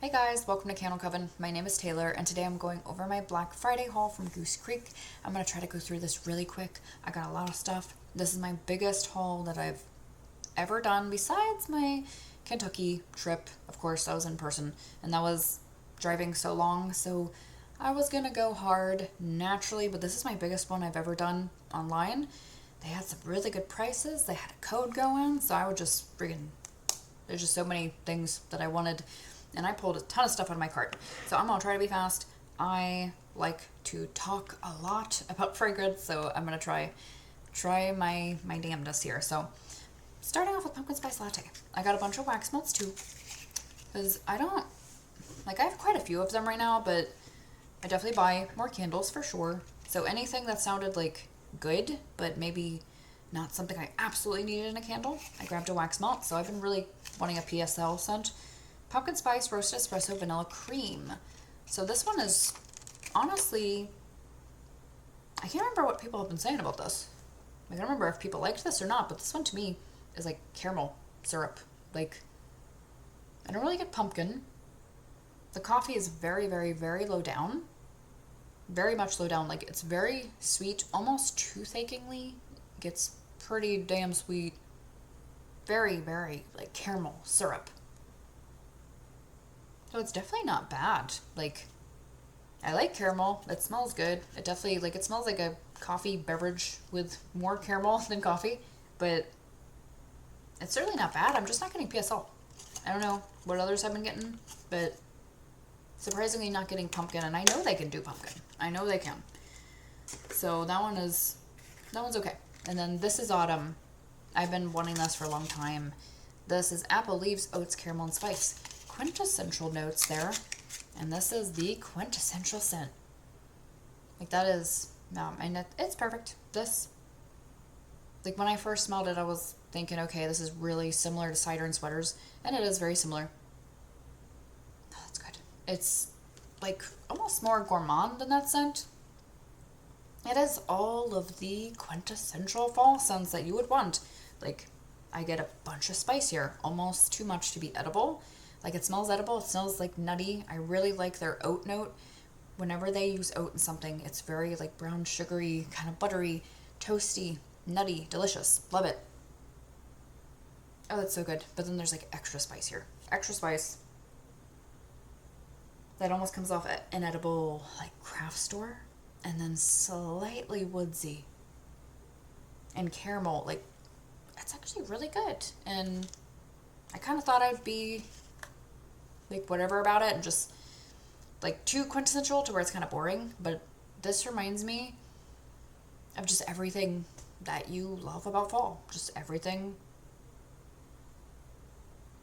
Hey guys, welcome to Candle Coven. My name is Taylor, and today I'm going over my Black Friday haul from Goose Creek. I'm going to try to go through this really quick. I got a lot of stuff. This is my biggest haul that I've ever done, besides my Kentucky trip. Of course, that was in person, and that was driving so long, so I was going to go hard naturally, but this is my biggest one I've ever done online. They had some really good prices. They had a code going, so I would just friggin' there's just so many things that I wanted, and I pulled a ton of stuff out of my cart. So I'm gonna try to be fast. I like to talk a lot about fragrance, so I'm gonna try my damnedest here. So starting off with pumpkin spice latte. I got a bunch of wax melts too, because I don't like I have quite a few of them right now, but I definitely buy more candles for sure. So anything that sounded like good, but maybe not something I absolutely needed in a candle, I grabbed a wax melt. So I've been really wanting a PSL scent. Pumpkin spice roasted espresso vanilla cream. So this one is honestly, I can't remember what people have been saying about this. I don't remember if people liked this or not, but this one to me is like caramel syrup. Like, I don't really get pumpkin. The coffee is very, very, very low down. Very much low down. Like, it's very sweet, almost toothachingly. Gets pretty damn sweet. Very, very, like, caramel syrup. So it's definitely not bad. Like, I like caramel. It smells good. It definitely, like, it smells like a coffee beverage with more caramel than coffee. But it's certainly not bad. I'm just not getting PSL. I don't know what others have been getting, but surprisingly not getting pumpkin. And I know they can do pumpkin. I know they can. So that one's okay. And then this is autumn. I've been wanting this for a long time. This is apple leaves, oats, caramel, and spice. Quintessential notes there. And this is the quintessential scent. Like, that is, and it's perfect. This, like, when I first smelled it, I was thinking, okay, this is really similar to cider and sweaters. And it is very similar. Oh, that's good. It's, like, almost more gourmand than that scent. It is all of the quintessential fall scents that you would want. Like, I get a bunch of spice here, almost too much to be edible. Like, it smells edible. It smells like nutty. I really like their oat note. Whenever they use oat in something, it's very like brown, sugary, kind of buttery, toasty, nutty, delicious. Love it. Oh, that's so good. But then there's like extra spice here. Extra spice. That almost comes off at an edible like craft store. And then slightly woodsy. And caramel. Like, it's actually really good. And I kind of thought I'd be like whatever about it and just like too quintessential to where it's kind of boring, but this reminds me of just everything that you love about fall. Just everything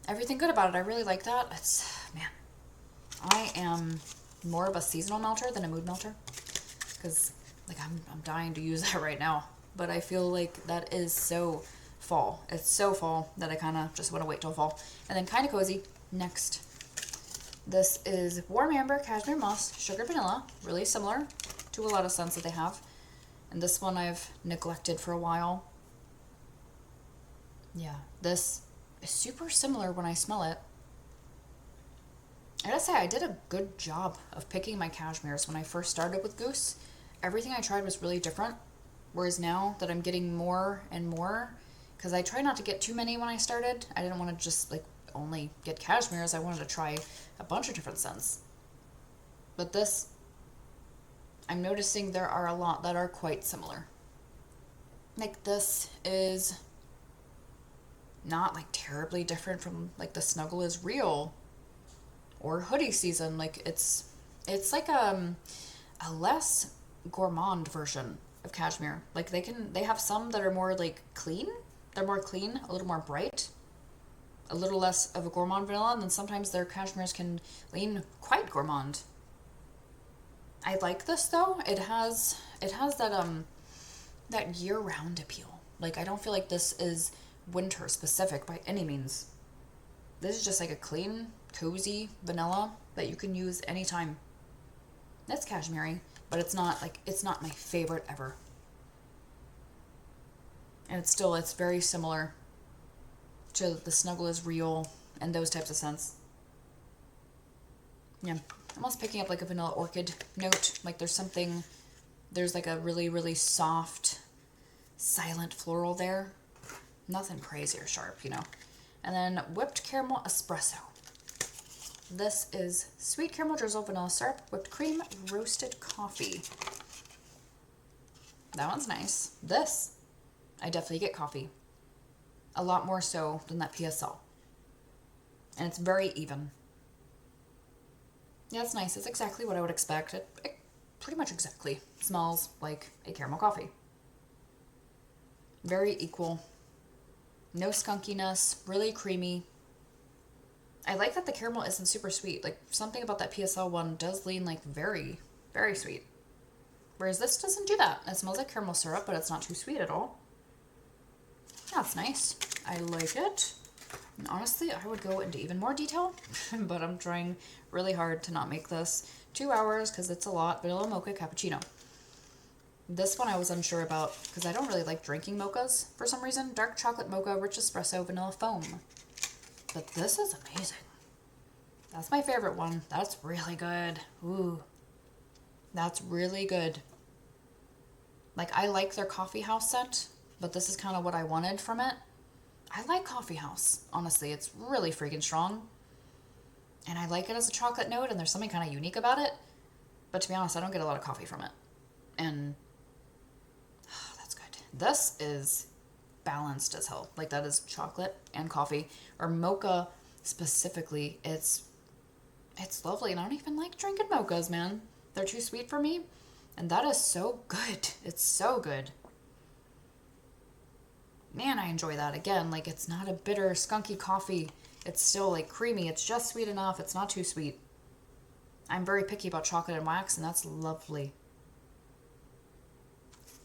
good about it. I really like that. It's, man, I am more of a seasonal melter than a mood melter, because like I'm dying to use that right now, but I feel like that is so fall. It's so fall that I kind of just want to wait till fall. And then Kind of Cozy next. This is warm amber, cashmere moss, sugar vanilla, really similar to a lot of scents that they have. And this one I've neglected for a while. Yeah, this is super similar when I smell it. I gotta say, I did a good job of picking my cashmeres when I first started with Goose. Everything I tried was really different, whereas now that I'm getting more and more, because I tried not to get too many when I started. I didn't want to just like only get cashmeres. I wanted to try a bunch of different scents. But this, I'm noticing there are a lot that are quite similar. Like, this is not like terribly different from like the Snuggle is Real or Hoodie Season. Like, it's like a less gourmand version of cashmere. Like, they have some that are more like clean. They're more clean, a little more bright, a little less of a gourmand vanilla, and then sometimes their cashmeres can lean quite gourmand. I like this though. It has that year-round appeal. Like, I don't feel like this is winter specific by any means. This is just like a clean, cozy vanilla that you can use anytime. That's cashmere, but it's not my favorite ever. And it's very similar to the Snuggle is Real and those types of scents. Yeah, I'm almost picking up like a vanilla orchid note. Like there's like a really, really soft, silent floral there. Nothing crazy or sharp, you know. And then whipped caramel espresso. This is sweet caramel drizzle, vanilla syrup, whipped cream, roasted coffee. That one's nice. This, I definitely get coffee. A lot more so than that PSL. And it's very even. Yeah, it's nice. It's exactly what I would expect. It pretty much exactly smells like a caramel coffee. Very equal. No skunkiness. Really creamy. I like that the caramel isn't super sweet. Like, something about that PSL one does lean like very, very sweet. Whereas this doesn't do that. It smells like caramel syrup, but it's not too sweet at all. Yeah, it's nice. I like it. And honestly, I would go into even more detail, but I'm trying really hard to not make this 2 hours because it's a lot. Vanilla mocha cappuccino. This one I was unsure about because I don't really like drinking mochas for some reason. Dark chocolate mocha, rich espresso, vanilla foam. But this is amazing. That's my favorite one. That's really good. Ooh. That's really good. Like, I like their coffee house scent, but this is kind of what I wanted from it. I like coffee house, honestly. It's really freaking strong. And I like it as a chocolate note, and there's something kind of unique about it. But to be honest, I don't get a lot of coffee from it. And that's good. This is balanced as hell. Like, that is chocolate and coffee. Or mocha specifically. It's lovely, and I don't even like drinking mochas, man. They're too sweet for me. And that is so good. It's so good. Man, I enjoy that. Again, like, it's not a bitter, skunky coffee. It's still, like, creamy. It's just sweet enough. It's not too sweet. I'm very picky about chocolate and wax, and that's lovely.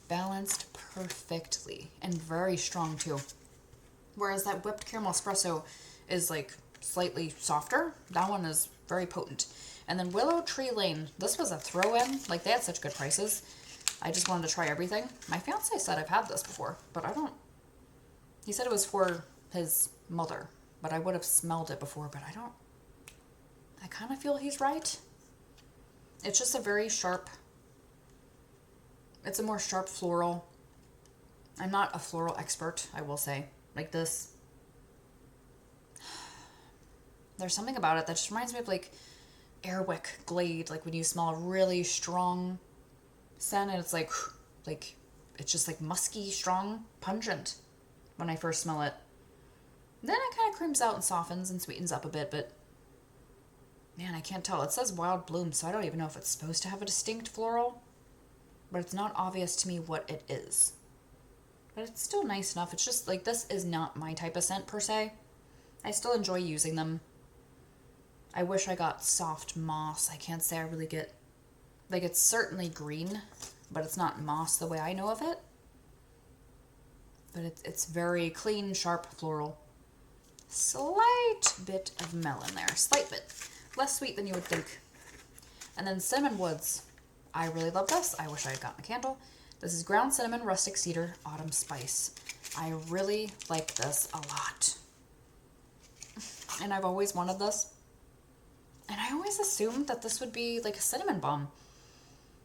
Balanced perfectly. And very strong, too. Whereas that whipped caramel espresso is, like, slightly softer. That one is very potent. And then Willow Tree Lane. This was a throw-in. Like, they had such good prices. I just wanted to try everything. My fiance said I've had this before, but I don't. He said it was for his mother, but I would have smelled it before, but I don't. I kind of feel he's right. It's just a very sharp. It's a more sharp floral. I'm not a floral expert, I will say. Like this. There's something about it that just reminds me of, like, Airwick Glade, like when you smell a really strong scent, and it's like it's just like musky, strong, pungent when I first smell it. Then it kind of creams out and softens and sweetens up a bit, but man, I can't tell. It says wild bloom, so I don't even know if it's supposed to have a distinct floral, but it's not obvious to me what it is. But it's still nice enough. It's just like, this is not my type of scent per se. I still enjoy using them. I wish I got soft moss. I can't say I really get, like, it's certainly green, but it's not moss the way I know of it. But it's very clean, sharp, floral. Slight bit of melon there. Slight bit. Less sweet than you would think. And then Cinnamon Woods. I really love this. I wish I had gotten a candle. This is ground cinnamon, rustic cedar, autumn spice. I really like this a lot. And I've always wanted this. And I always assumed that this would be like a cinnamon bomb.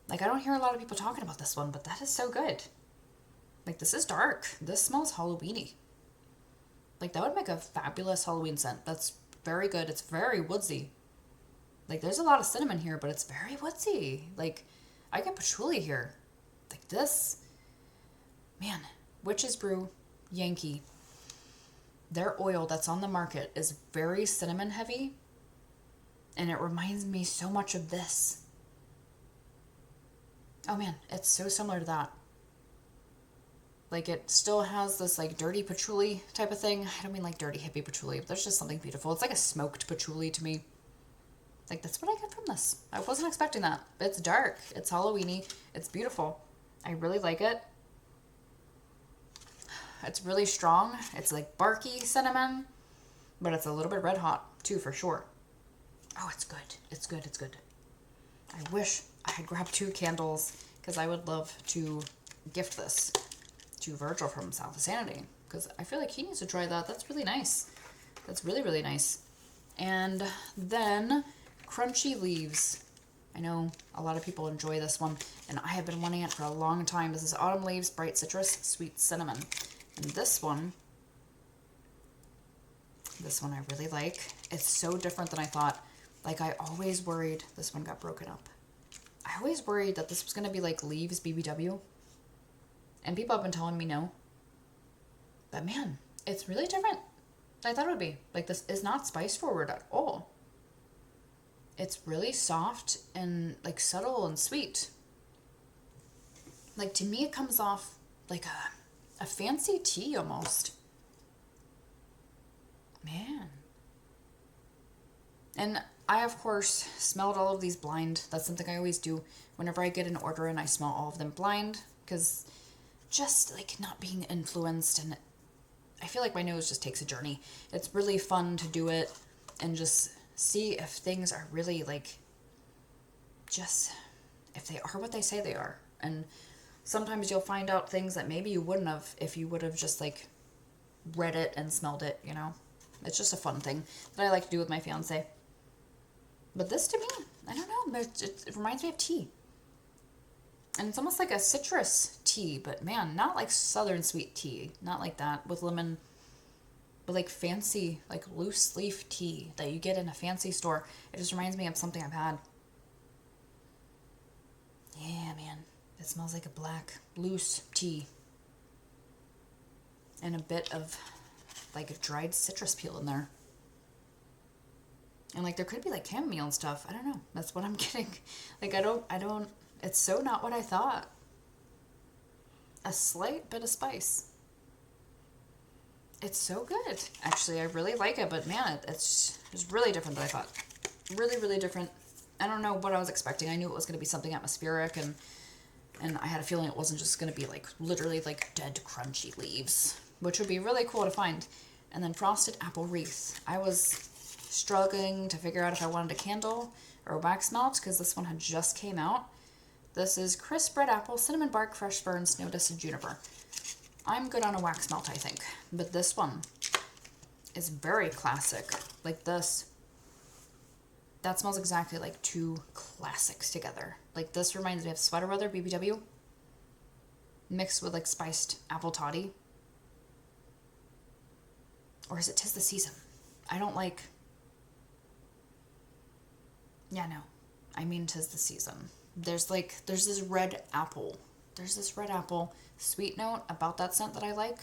Like, I don't hear a lot of people talking about this one, but that is so good. Like, this is dark. This smells Halloween-y. Like, that would make a fabulous Halloween scent. That's very good. It's very woodsy. Like, there's a lot of cinnamon here, but it's very woodsy. Like, I get patchouli here. Like, this. Man, Witch's Brew, Yankee. Their oil that's on the market is very cinnamon heavy. And it reminds me so much of this. Oh man, it's so similar to that. Like, it still has this, like, dirty patchouli type of thing. I don't mean, like, dirty hippie patchouli, but there's just something beautiful. It's like a smoked patchouli to me. Like, that's what I get from this. I wasn't expecting that. It's dark. It's Halloween-y. It's beautiful. I really like it. It's really strong. It's, like, barky cinnamon, but it's a little bit red hot, too, for sure. Oh, it's good. It's good. It's good. I wish I had grabbed 2 candles, because I would love to gift this to Virgil from South of Sanity, because I feel like he needs to try that. That's really nice. That's really, really nice. And then Crunchy Leaves. I know a lot of people enjoy this one, and I have been wanting it for a long time. This is Autumn Leaves, Bright Citrus, Sweet Cinnamon. And this one I really like. It's so different than I thought. Like, I always worried this one got broken up. I always worried that this was going to be like Leaves BBW. And people have been telling me no. But man, it's really different than I thought it would be. Like, this is not spice forward at all. It's really soft and like subtle and sweet. Like, to me, it comes off like a fancy tea almost. Man. And I, of course, smelled all of these blind. That's something I always do whenever I get an order and I smell all of them blind. Because just like not being influenced, and I feel like my nose just takes a journey. It's really fun to do it and just see if things are really like, just if they are what they say they are. And sometimes you'll find out things that maybe you wouldn't have if you would have just like read it and smelled it, you know. It's just a fun thing that I like to do with my fiance. But this, to me, I don't know, it reminds me of tea. And it's almost like a citrus tea, but man, not like southern sweet tea. Not like that with lemon, but like fancy, like loose leaf tea that you get in a fancy store. It just reminds me of something I've had. Yeah, man. It smells like a black, loose tea. And a bit of like a dried citrus peel in there. And like there could be like chamomile and stuff. I don't know. That's what I'm getting. Like I don't, it's so not what I thought. A slight bit of spice. It's so good. Actually, I really like it, but man, it's really different than I thought. Really, really different. I don't know what I was expecting. I knew it was going to be something atmospheric, and I had a feeling it wasn't just going to be like literally like dead crunchy leaves, which would be really cool to find. And then Frosted Apple Wreath. I was struggling to figure out if I wanted a candle or a wax melt because this one had just came out. This is crisp red apple, cinnamon bark, fresh fern, snow dust, and juniper. I'm good on a wax melt, I think. But this one is very classic. Like this. That smells exactly like two classics together. Like this reminds me of Sweater Weather BBW mixed with like spiced apple toddy. Or is it 'Tis the Season? I don't like... Yeah, no. I mean 'Tis the Season. There's this red apple. There's this red apple sweet note about that scent that I like.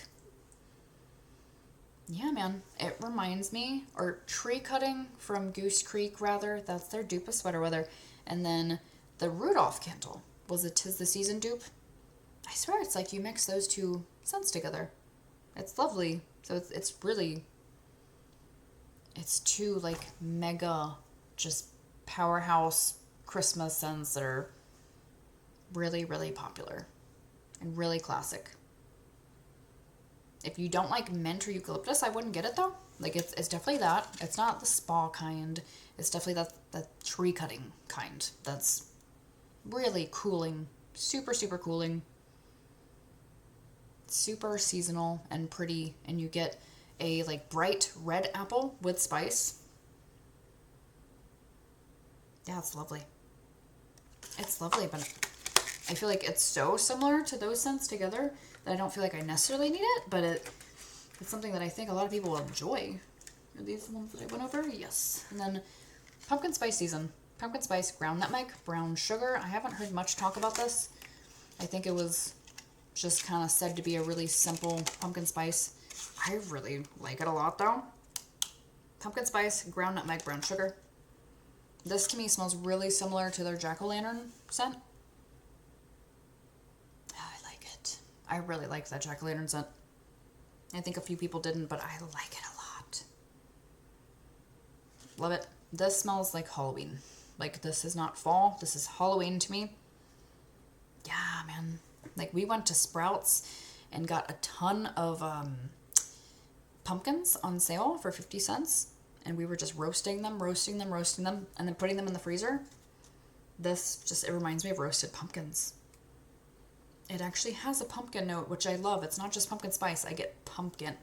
Yeah, man. It reminds me, or Tree Cutting from Goose Creek, rather. That's their dupe of Sweater Weather. And then the Rudolph candle was a 'Tis the Season dupe. I swear it's like you mix those two scents together. It's lovely. So it's really, it's two like mega just powerhouse Christmas scents that are really, really popular and really classic. If you don't like mint or eucalyptus, I wouldn't get it though. Like it's definitely that. It's not the spa kind. It's definitely that tree cutting kind. That's really cooling. Super, super cooling. Super seasonal and pretty, and you get a like bright red apple with spice. Yeah, it's lovely. It's lovely, but I feel like it's so similar to those scents together that I don't feel like I necessarily need it, but it's something that I think a lot of people will enjoy. Are these the ones that I went over? Yes. And then pumpkin spice season. Pumpkin spice, ground nutmeg, brown sugar. I haven't heard much talk about this. I think it was just kind of said to be a really simple pumpkin spice. I really like it a lot though. Pumpkin spice, ground nutmeg, brown sugar. This to me smells really similar to their jack-o'-lantern scent. Oh, I like it. I really like that jack-o'-lantern scent. I think a few people didn't, but I like it a lot. Love it. This smells like Halloween. Like this is not fall. This is Halloween to me. Yeah, man. Like we went to Sprouts and got a ton of pumpkins on sale for 50 cents. And we were just roasting them, and then putting them in the freezer. This just, it reminds me of roasted pumpkins. It actually has a pumpkin note, which I love. It's not just pumpkin spice. I get pumpkin,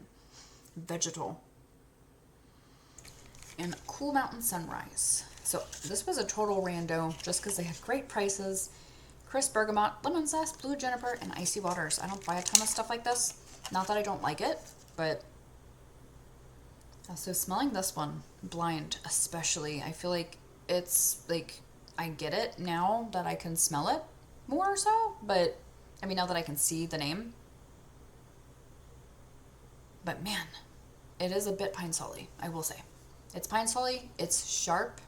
vegetal. And Cool Mountain Sunrise. So this was a total rando just because they had great prices. Crisp bergamot, lemon zest, blue juniper, and icy waters. I don't buy a ton of stuff like this. Not that I don't like it, but... So smelling this one, blind especially, I feel like it's like, I get it now that I can smell it more so, but I mean, now that I can see the name. But man, it is a bit pine solly, I will say. It's pine solly, it's sharp,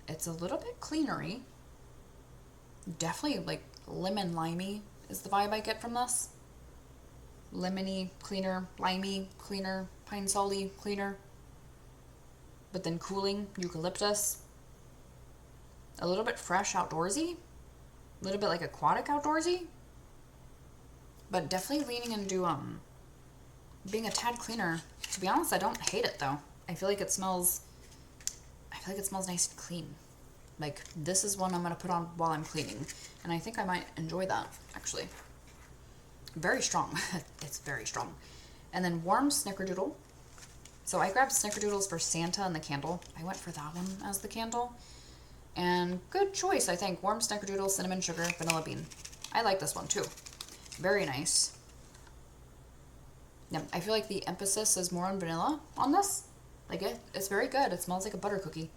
it's a little bit cleanery. Definitely like lemon limey is the vibe I get from this. Lemony, cleaner, limey, cleaner, pine solly, cleaner. But then cooling, eucalyptus. A little bit fresh outdoorsy. A little bit like aquatic outdoorsy. But definitely leaning into being a tad cleaner. To be honest, I don't hate it though. I feel like it smells nice and clean. Like, this is one I'm going to put on while I'm cleaning. And I think I might enjoy that, actually. Very strong. It's very strong. And then warm Snickerdoodle. So I grabbed Snickerdoodles for Santa and the candle. I went for that one as the candle. And good choice, I think. Warm Snickerdoodle, cinnamon sugar, vanilla bean. I like this one, too. Very nice. Yeah, I feel like the emphasis is more on vanilla on this. Like, it's very good. It smells like a butter cookie.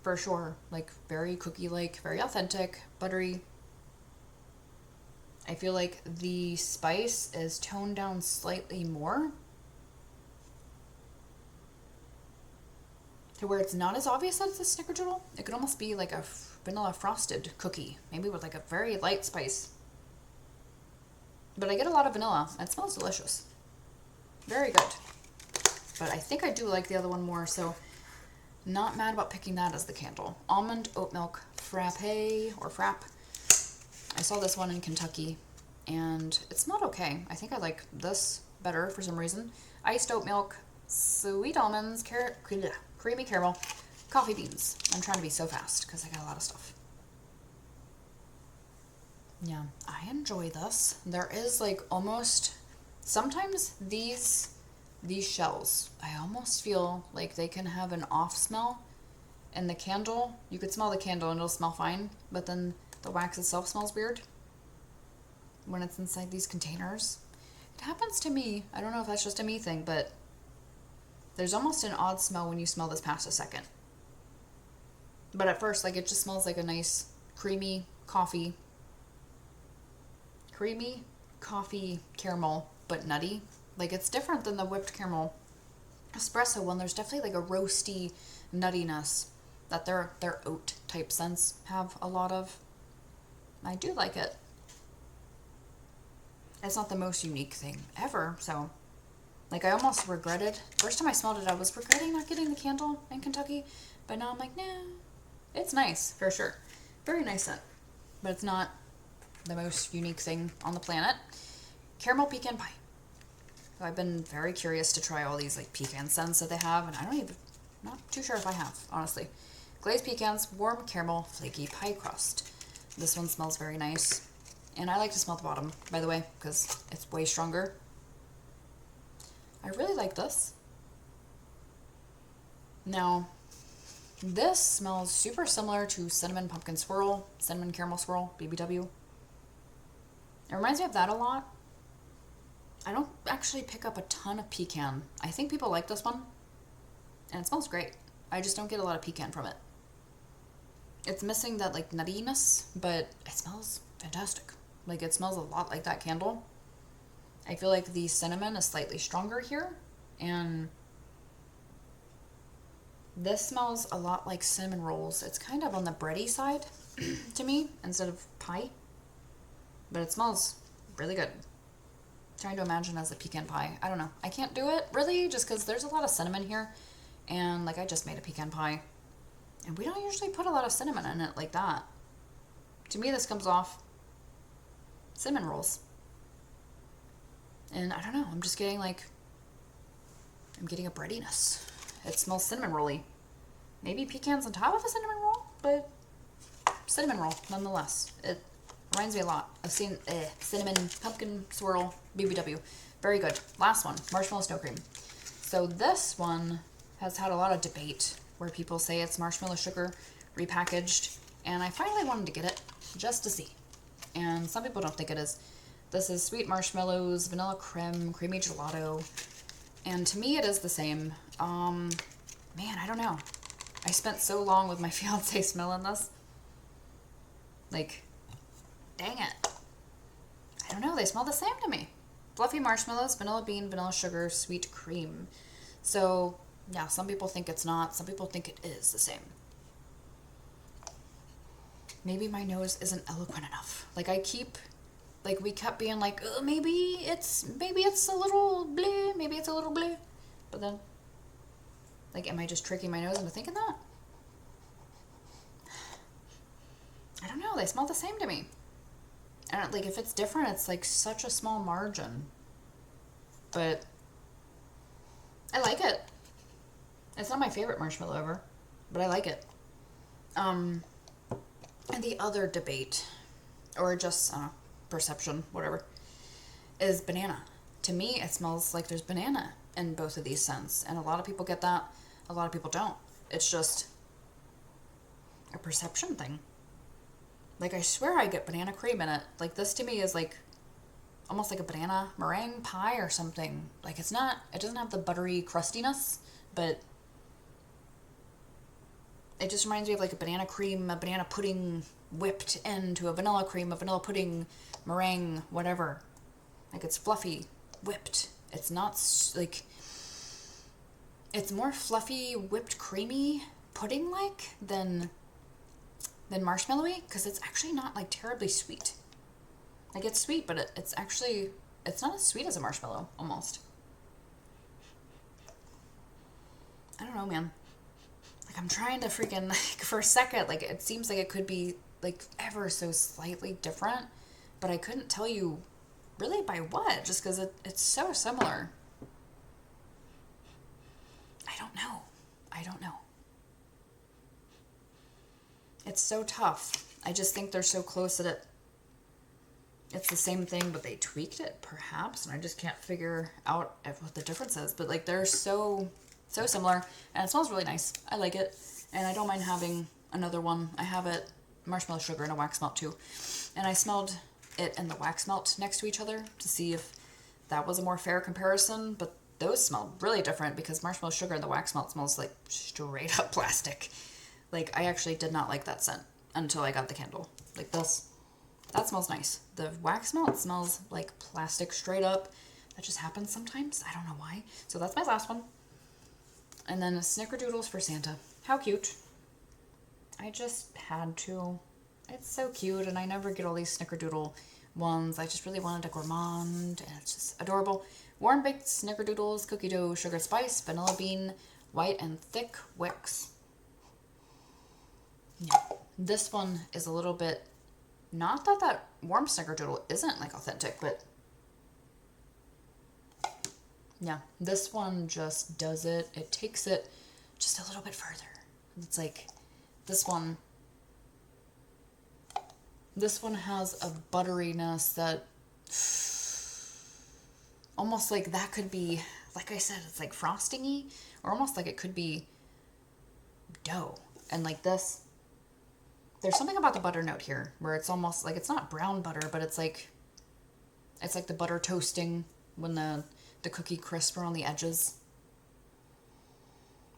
For sure. Like, very cookie-like, very authentic, buttery. I feel like the spice is toned down slightly more. To where it's not as obvious as a Snickerdoodle. It could almost be like a vanilla frosted cookie. Maybe with like a very light spice. But I get a lot of vanilla. It smells delicious. Very good. But I think I do like the other one more, so... Not mad about picking that as the candle. Almond, Oatmilk, Frappe, or Frappe. I saw this one in Kentucky, and it smelled okay. I think I like this better for some reason. Iced oat milk, sweet almonds, creamy caramel, coffee beans. I'm trying to be so fast because I got a lot of stuff. Yeah, I enjoy this. There is like almost... Sometimes these shells, I almost feel like they can have an off smell. And the candle, you could smell the candle and it'll smell fine, but then the wax itself smells weird when it's inside these containers. It happens to me. I don't know if that's just a me thing, but there's almost an odd smell when you smell this past a second. But at first, like, it just smells like a nice creamy coffee caramel, but nutty. Like, it's different than the whipped caramel espresso one. There's definitely like a roasty nuttiness that their oat type scents have a lot of. I do like it. It's not the most unique thing ever, so like I almost regretted. First time I smelled it, I was regretting not getting the candle in Kentucky, but now I'm like, nah, it's nice for sure. Very nice scent, but it's not the most unique thing on the planet. Caramel pecan pie. So I've been very curious to try all these like pecan scents that they have, and not too sure if I have, honestly. Glazed pecans, warm caramel, flaky pie crust. This one smells very nice. And I like to smell the bottom, by the way, because it's way stronger. I really like this. Now, this smells super similar to cinnamon pumpkin swirl, cinnamon caramel swirl, BBW. It reminds me of that a lot. I don't actually pick up a ton of pecan. I think people like this one, and it smells great. I just don't get a lot of pecan from it. It's missing that like nuttiness, but it smells fantastic. Like, it smells a lot like that candle. I feel like the cinnamon is slightly stronger here, and this smells a lot like cinnamon rolls. It's kind of on the bready side to me instead of pie, but it smells really good. Trying to imagine as a pecan pie. I don't know. I can't do it really just because there's a lot of cinnamon here, and like I just made a pecan pie, and we don't usually put a lot of cinnamon in it like that. To me, this comes off cinnamon rolls. And I don't know, I'm just getting like, I'm getting a breadiness. It smells cinnamon rolly. Maybe pecans on top of a cinnamon roll, but cinnamon roll nonetheless. It reminds me a lot of cinnamon pumpkin swirl BBW. Very good. Last one, Marshmallow Snowcream. So this one has had a lot of debate where people say it's marshmallow sugar repackaged, and I finally wanted to get it just to see. And some people don't think it is. This is sweet marshmallows, vanilla creme, creamy gelato, and to me it is the same. Man, I don't know. I spent so long with my fiance smelling this. Like, dang it. I don't know, they smell the same to me. Fluffy marshmallows, vanilla bean, vanilla sugar, sweet cream. So, yeah, some people think it's not. Some people think it is the same. Maybe my nose isn't eloquent enough. Like, we kept being like, oh, maybe it's a little bleh, maybe it's a little bleh. But then, like, am I just tricking my nose into thinking that? I don't know, they smell the same to me. And, like, if it's different, it's, like, such a small margin. But I like it. It's not my favorite marshmallow ever, but I like it. And the other debate, or just perception, whatever, is banana. To me, it smells like there's banana in both of these scents, and a lot of people get that, a lot of people don't. It's just a perception thing. Like, I swear I get banana cream in it. Like, this to me is like almost like a banana meringue pie or something. Like, it doesn't have the buttery crustiness, but it just reminds me of like a banana cream, a banana pudding whipped into a vanilla cream, a vanilla pudding, meringue, whatever. Like, it's fluffy, whipped. It's not like, it's more fluffy, whipped, creamy, pudding-like than marshmallowy, because it's actually not like terribly sweet. Like, it's sweet, but it's not as sweet as a marshmallow, almost. I don't know, man. Like, I'm trying to freaking, like, for a second, like, it seems like it could be, like, ever so slightly different, but I couldn't tell you really by what, just because it's so similar. I don't know. It's so tough. I just think they're so close that it's the same thing, but they tweaked it, perhaps, and I just can't figure out what the difference is. But, like, they're so similar, and it smells really nice. I like it, and I don't mind having another one. I have it marshmallow sugar and a wax melt too, and I smelled it and the wax melt next to each other to see if that was a more fair comparison, but those smell really different because marshmallow sugar and the wax melt smells like straight up plastic. Like, I actually did not like that scent until I got the candle. Like, this, that smells nice. The wax melt smells like plastic straight up. That just happens sometimes. I don't know why. So that's my last one. And then Snickerdoodles for Santa. How cute. I just had to. It's so cute, and I never get all these Snickerdoodle ones. I just really wanted a gourmand, and it's just adorable. Warm baked Snickerdoodles, cookie dough, sugar spice, vanilla bean, white and thick Wicks. Yeah. This one is a little bit, not that warm Snickerdoodle isn't like authentic, but yeah, this one just does it. It takes it just a little bit further. It's like this one has a butteriness that almost like that could be, like I said, it's like frosting-y, or almost like it could be dough. And like this, there's something about the butter note here where it's almost like, it's not brown butter, but it's like the butter toasting when the cookie crisp are on the edges.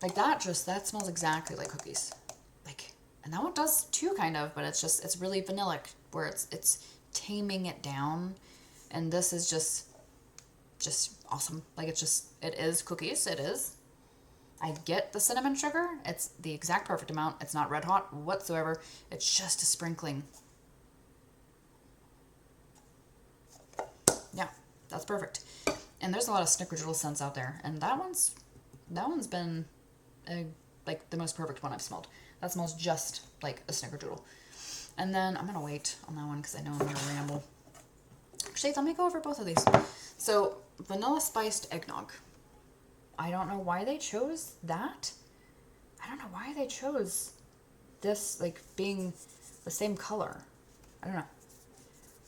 Like that smells exactly like cookies. Like, and that one does too, kind of, but it's really vanillic, where it's taming it down. And this is just awesome. Like, it is cookies. It is. I get the cinnamon sugar. It's the exact perfect amount. It's not red hot whatsoever. It's just a sprinkling. Yeah, that's perfect. And there's a lot of Snickerdoodle scents out there, and that one's been like the most perfect one I've smelled. That smells just like a Snickerdoodle. And then I'm gonna wait on that one because I know I'm gonna ramble. Actually, let me go over both of these. So, vanilla spiced eggnog. I don't know why they chose that. I don't know why they chose this, like, being the same color. I don't know.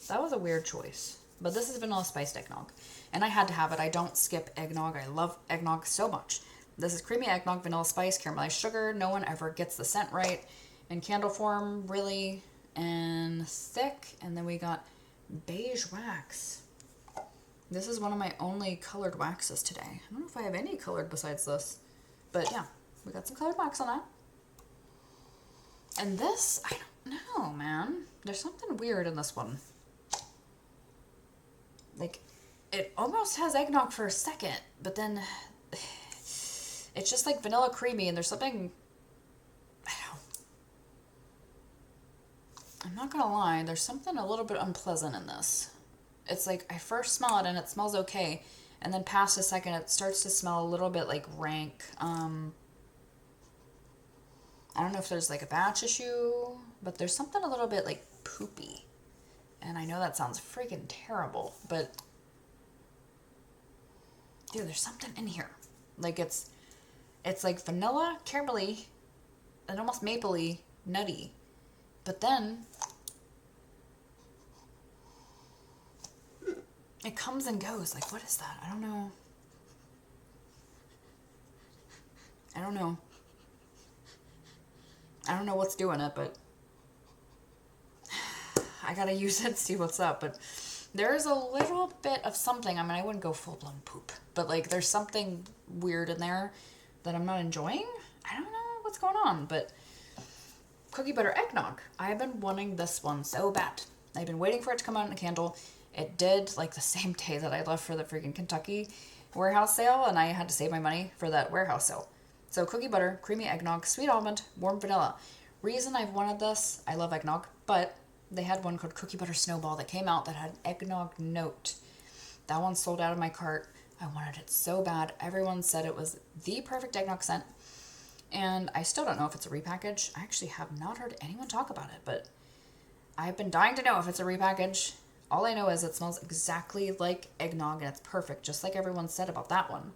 That was a weird choice. But this is vanilla spiced eggnog. And I had to have it. I don't skip eggnog. I love eggnog so much. This is creamy eggnog, vanilla spice, caramelized sugar. No one ever gets the scent right. In candle form, really, and thick. And then we got beige wax. This is one of my only colored waxes today. I don't know if I have any colored besides this. But yeah, we got some colored wax on that. And this, I don't know, man. There's something weird in this one. Like, it almost has eggnog for a second, but then it's just like vanilla creamy, and there's something, I'm not gonna lie, there's something a little bit unpleasant in this. It's like I first smell it and it smells okay, and then past a second it starts to smell a little bit like rank. I don't know if there's like a batch issue, but there's something a little bit like poopy. And I know that sounds freaking terrible, but dude, there's something in here. Like it's like vanilla, caramelly, and almost mapley, nutty. But then it comes and goes. Like, what is that? I don't know. I don't know what's doing it, but I gotta use it to see what's up. But there's a little bit of something. I mean, I wouldn't go full-blown poop, but like there's something weird in there that I'm not enjoying. I don't know what's going on, but cookie butter eggnog. I've been wanting this one so bad. I've been waiting for it to come out in a candle. It did like the same day that I left for the freaking Kentucky warehouse sale, and I had to save my money for that warehouse sale. So cookie butter, creamy eggnog, sweet almond, warm vanilla. Reason I've wanted this, I love eggnog, but they had one called Cookie Butter Snowball that came out that had an eggnog note. That one sold out of my cart. I wanted it so bad. Everyone said it was the perfect eggnog scent. And I still don't know if it's a repackage. I actually have not heard anyone talk about it, but I've been dying to know if it's a repackage. All I know is it smells exactly like eggnog, and it's perfect, just like everyone said about that one.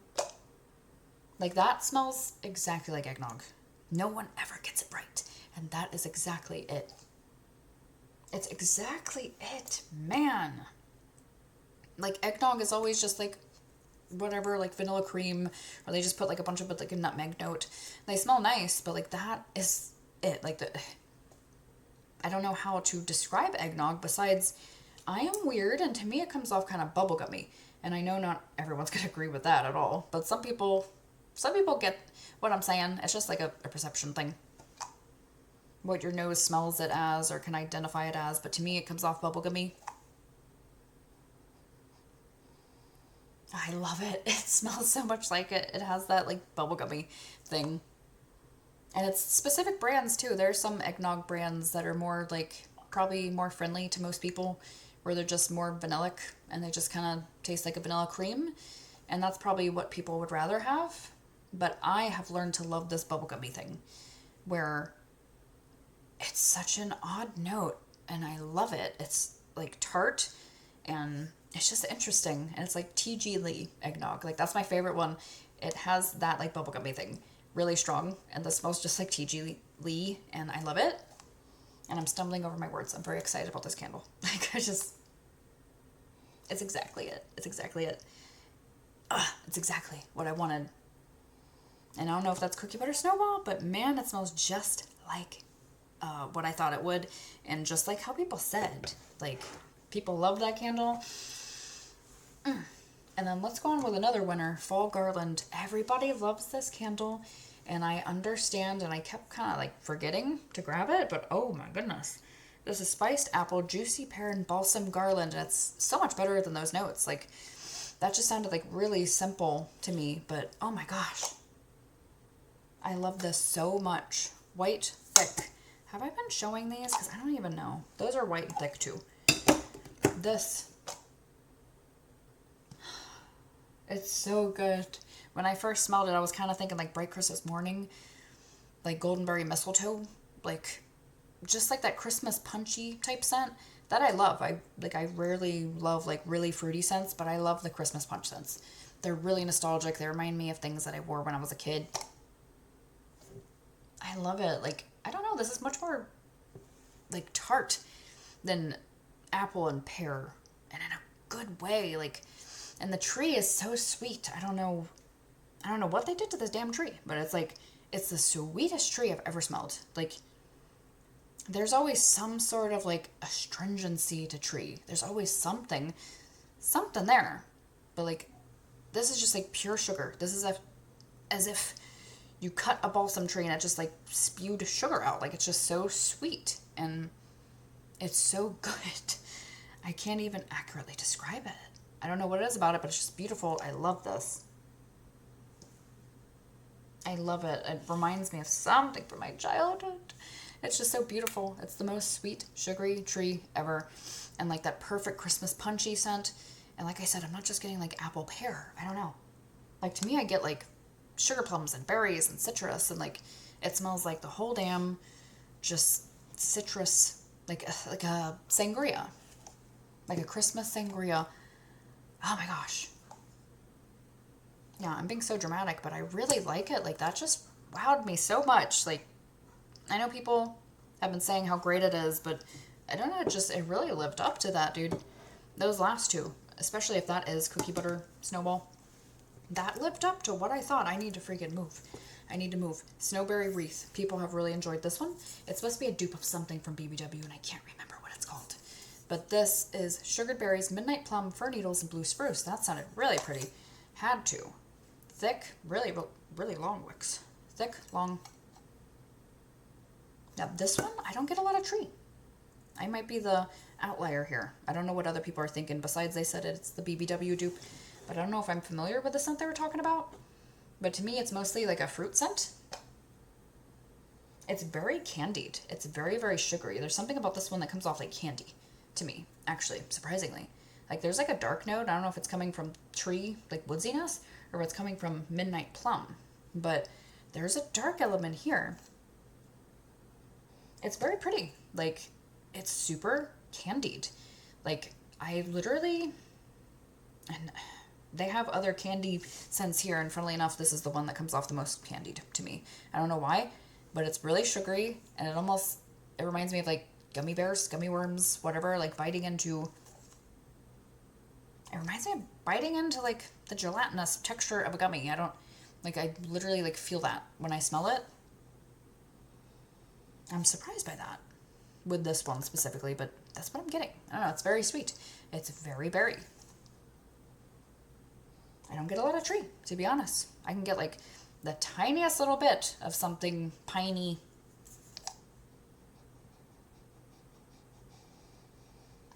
Like, that smells exactly like eggnog. No one ever gets it right, and that is exactly it. It's exactly it, man. Like, eggnog is always just like whatever, like vanilla cream, or they just put like a bunch of like a nutmeg note. They smell nice, but like that is it. Like I don't know how to describe eggnog besides I am weird, and to me it comes off kind of bubblegummy. And I know not everyone's gonna agree with that at all, but some people get what I'm saying. It's just like a perception thing. What your nose smells it as or can identify it as, but to me it comes off bubblegummy. I love it. It smells so much like it. It has that like bubblegummy thing. And it's specific brands too. There's some eggnog brands that are more like probably more friendly to most people, where they're just more vanillic and they just kind of taste like a vanilla cream. And that's probably what people would rather have. But I have learned to love this bubblegummy thing, where it's such an odd note and I love it. It's like tart and it's just interesting. And it's like T.G. Lee eggnog. Like, that's my favorite one. It has that like bubblegummy thing really strong, and this smells just like T.G. Lee, and I love it. And I'm stumbling over my words. I'm very excited about this candle. Like, it's exactly it. It's exactly it. It's exactly what I wanted. And I don't know if that's Cookie Butter Snowball, but man, it smells just like what I thought it would, and just like how people said. Like, people love that candle. And then let's go on with another winner, Fall Garland. Everybody loves this candle, and I understand, and I kept kind of like forgetting to grab it, but oh my goodness. This is spiced apple, juicy pear, and balsam garland, and it's so much better than those notes. Like, that just sounded like really simple to me, but oh my gosh. I love this so much. White, thick. Have I been showing these? Because I don't even know. Those are white and thick too. This, it's so good. When I first smelled it, I was kind of thinking like Bright Christmas Morning, like Goldenberry Mistletoe, like just like that Christmas punchy type scent that I love. I rarely love like really fruity scents, but I love the Christmas punch scents. They're really nostalgic. They remind me of things that I wore when I was a kid. I love it. Like, I don't know, this is much more like tart than apple and pear, and in a good way. Like, and the tree is so sweet. I don't know I don't know what they did to this damn tree, but it's like, it's the sweetest tree I've ever smelled. Like, there's always some sort of like astringency to tree. There's always something there. But like, this is just like pure sugar. This is as if you cut a balsam tree and it just like spewed sugar out. Like, it's just so sweet and it's so good. I can't even accurately describe it. I don't know what it is about it, but it's just beautiful. I love this. I love it. It reminds me of something from my childhood. It's just so beautiful. It's the most sweet, sugary tree ever. And like that perfect Christmas punchy scent. And like I said, I'm not just getting like apple pear. I don't know. Like, to me, I get like sugar plums and berries and citrus. And like, it smells like the whole damn just citrus, like a sangria. Like a Christmas sangria. Oh my gosh. Yeah, I'm being so dramatic, but I really like it. Like, that just wowed me so much. Like, I know people have been saying how great it is, but I don't know, it really lived up to that, dude. Those last two, especially if that is cookie butter snowball, that lived up to what I thought. I need to freaking move. I need to move. Snowberry Wreath. People have really enjoyed this one. It's supposed to be a dupe of something from BBW, and I can't remember what it's called. But this is sugared berries, midnight plum, fir needles, and blue spruce. That sounded really pretty. Had to. Thick, really, really long wicks. Thick, long. Now this one, I don't get a lot of tree. I might be the outlier here. I don't know what other people are thinking. Besides, they said it's the BBW dupe. But I don't know if I'm familiar with the scent they were talking about. But to me, it's mostly like a fruit scent. It's very candied. It's very, very sugary. There's something about this one that comes off like candy to me, actually, surprisingly. Like, there's like a dark note. I don't know if it's coming from tree, like woodsiness, or it's coming from midnight plum. But there's a dark element here. It's very pretty. Like, it's super candied. Like, I literally, and they have other candy scents here, and funnily enough, this is the one that comes off the most candied to me. I don't know why, but it's really sugary, and it reminds me of like gummy bears, gummy worms, whatever, like biting into, it reminds me of biting into like the gelatinous texture of a gummy. I literally like feel that when I smell it. I'm surprised by that with this one specifically, but that's what I'm getting. I don't know, it's very sweet. It's very berry. I don't get a lot of tree, to be honest. I can get like the tiniest little bit of something piney.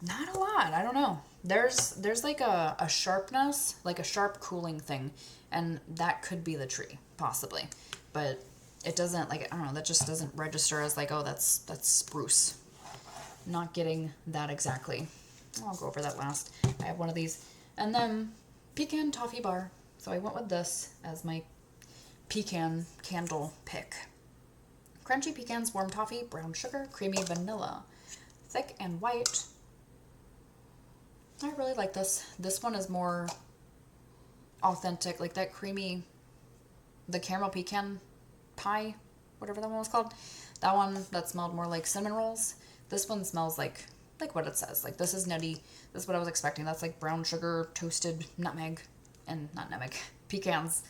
Not a lot, I don't know. There's like a sharpness, like a sharp cooling thing, and that could be the tree, possibly. But it doesn't, like, I don't know, that just doesn't register as like, oh, that's spruce. Not getting that exactly. I'll go over that last. I have one of these. And then Pecan Toffee Bar. So I went with this as my pecan candle pick. Crunchy pecans, warm toffee, brown sugar, creamy vanilla. Thick and white. I really like this. This one is more authentic, like that creamy, the caramel pecan pie, whatever that one was called. That one, that smelled more like cinnamon rolls. This one smells like what it says. Like, this is nutty. This is what I was expecting. That's like brown sugar, toasted nutmeg, and not nutmeg, pecans.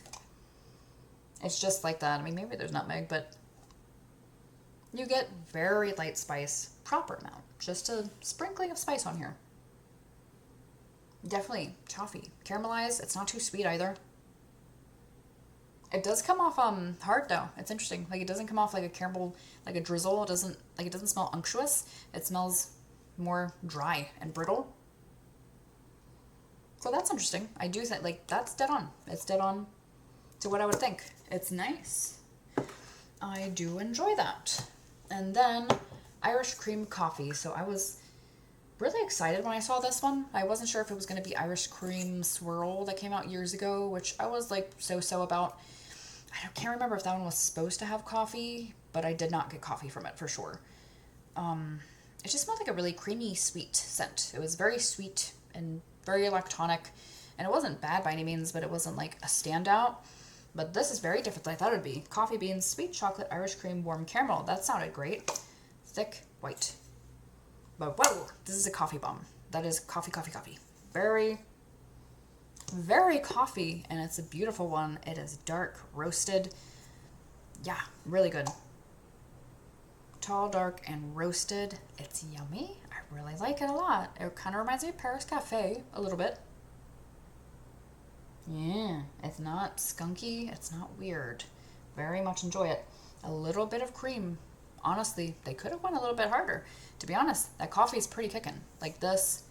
It's just like that. I mean, maybe there's nutmeg, but you get very light spice, proper amount. Just a sprinkling of spice on here. Definitely toffee. Caramelized. It's not too sweet either. It does come off hard though. It's interesting. Like, it doesn't come off like a caramel, like a drizzle. It doesn't smell unctuous. It smells more dry and brittle. So that's interesting. I do think, like, that's dead on. It's dead on to what I would think. It's nice. I do enjoy that. And then Irish cream coffee. So I was really excited when I saw this one. I wasn't sure if it was going to be Irish cream swirl that came out years ago, which I was like so about. I can't remember if that one was supposed to have coffee, but I did not get coffee from it for sure. It just smelled like a really creamy, sweet scent. It was very sweet and very electronic, and it wasn't bad by any means, but it wasn't like a standout. But this is very different than I thought it would be. Coffee beans, sweet chocolate, Irish cream, warm caramel. That sounded great. Thick, white. But whoa, this is a coffee bomb. That is coffee. Very, Very coffee, and it's a beautiful one. It is dark roasted. Yeah, really good. Tall, dark, and roasted. It's yummy. I really like it a lot. It kind of reminds me of Paris Cafe a little bit. Yeah, it's not skunky. It's not weird. Very much enjoy it. A little bit of cream. Honestly, they could have went a little bit harder. To be honest, that coffee is pretty kicking. Like this,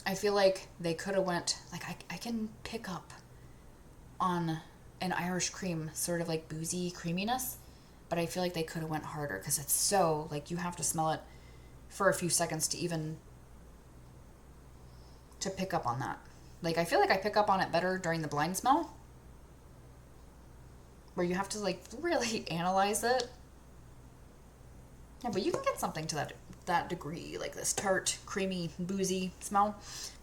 I feel like they could have went, like I can pick up on an Irish cream, sort of like boozy creaminess, but I feel like they could have went harder because it's so, like, you have to smell it for a few seconds to even, to pick up on that. Like, I feel like I pick up on it better during the blind smell, where you have to, like, really analyze it. Yeah, but you can get something to that degree, like this tart, creamy, boozy smell.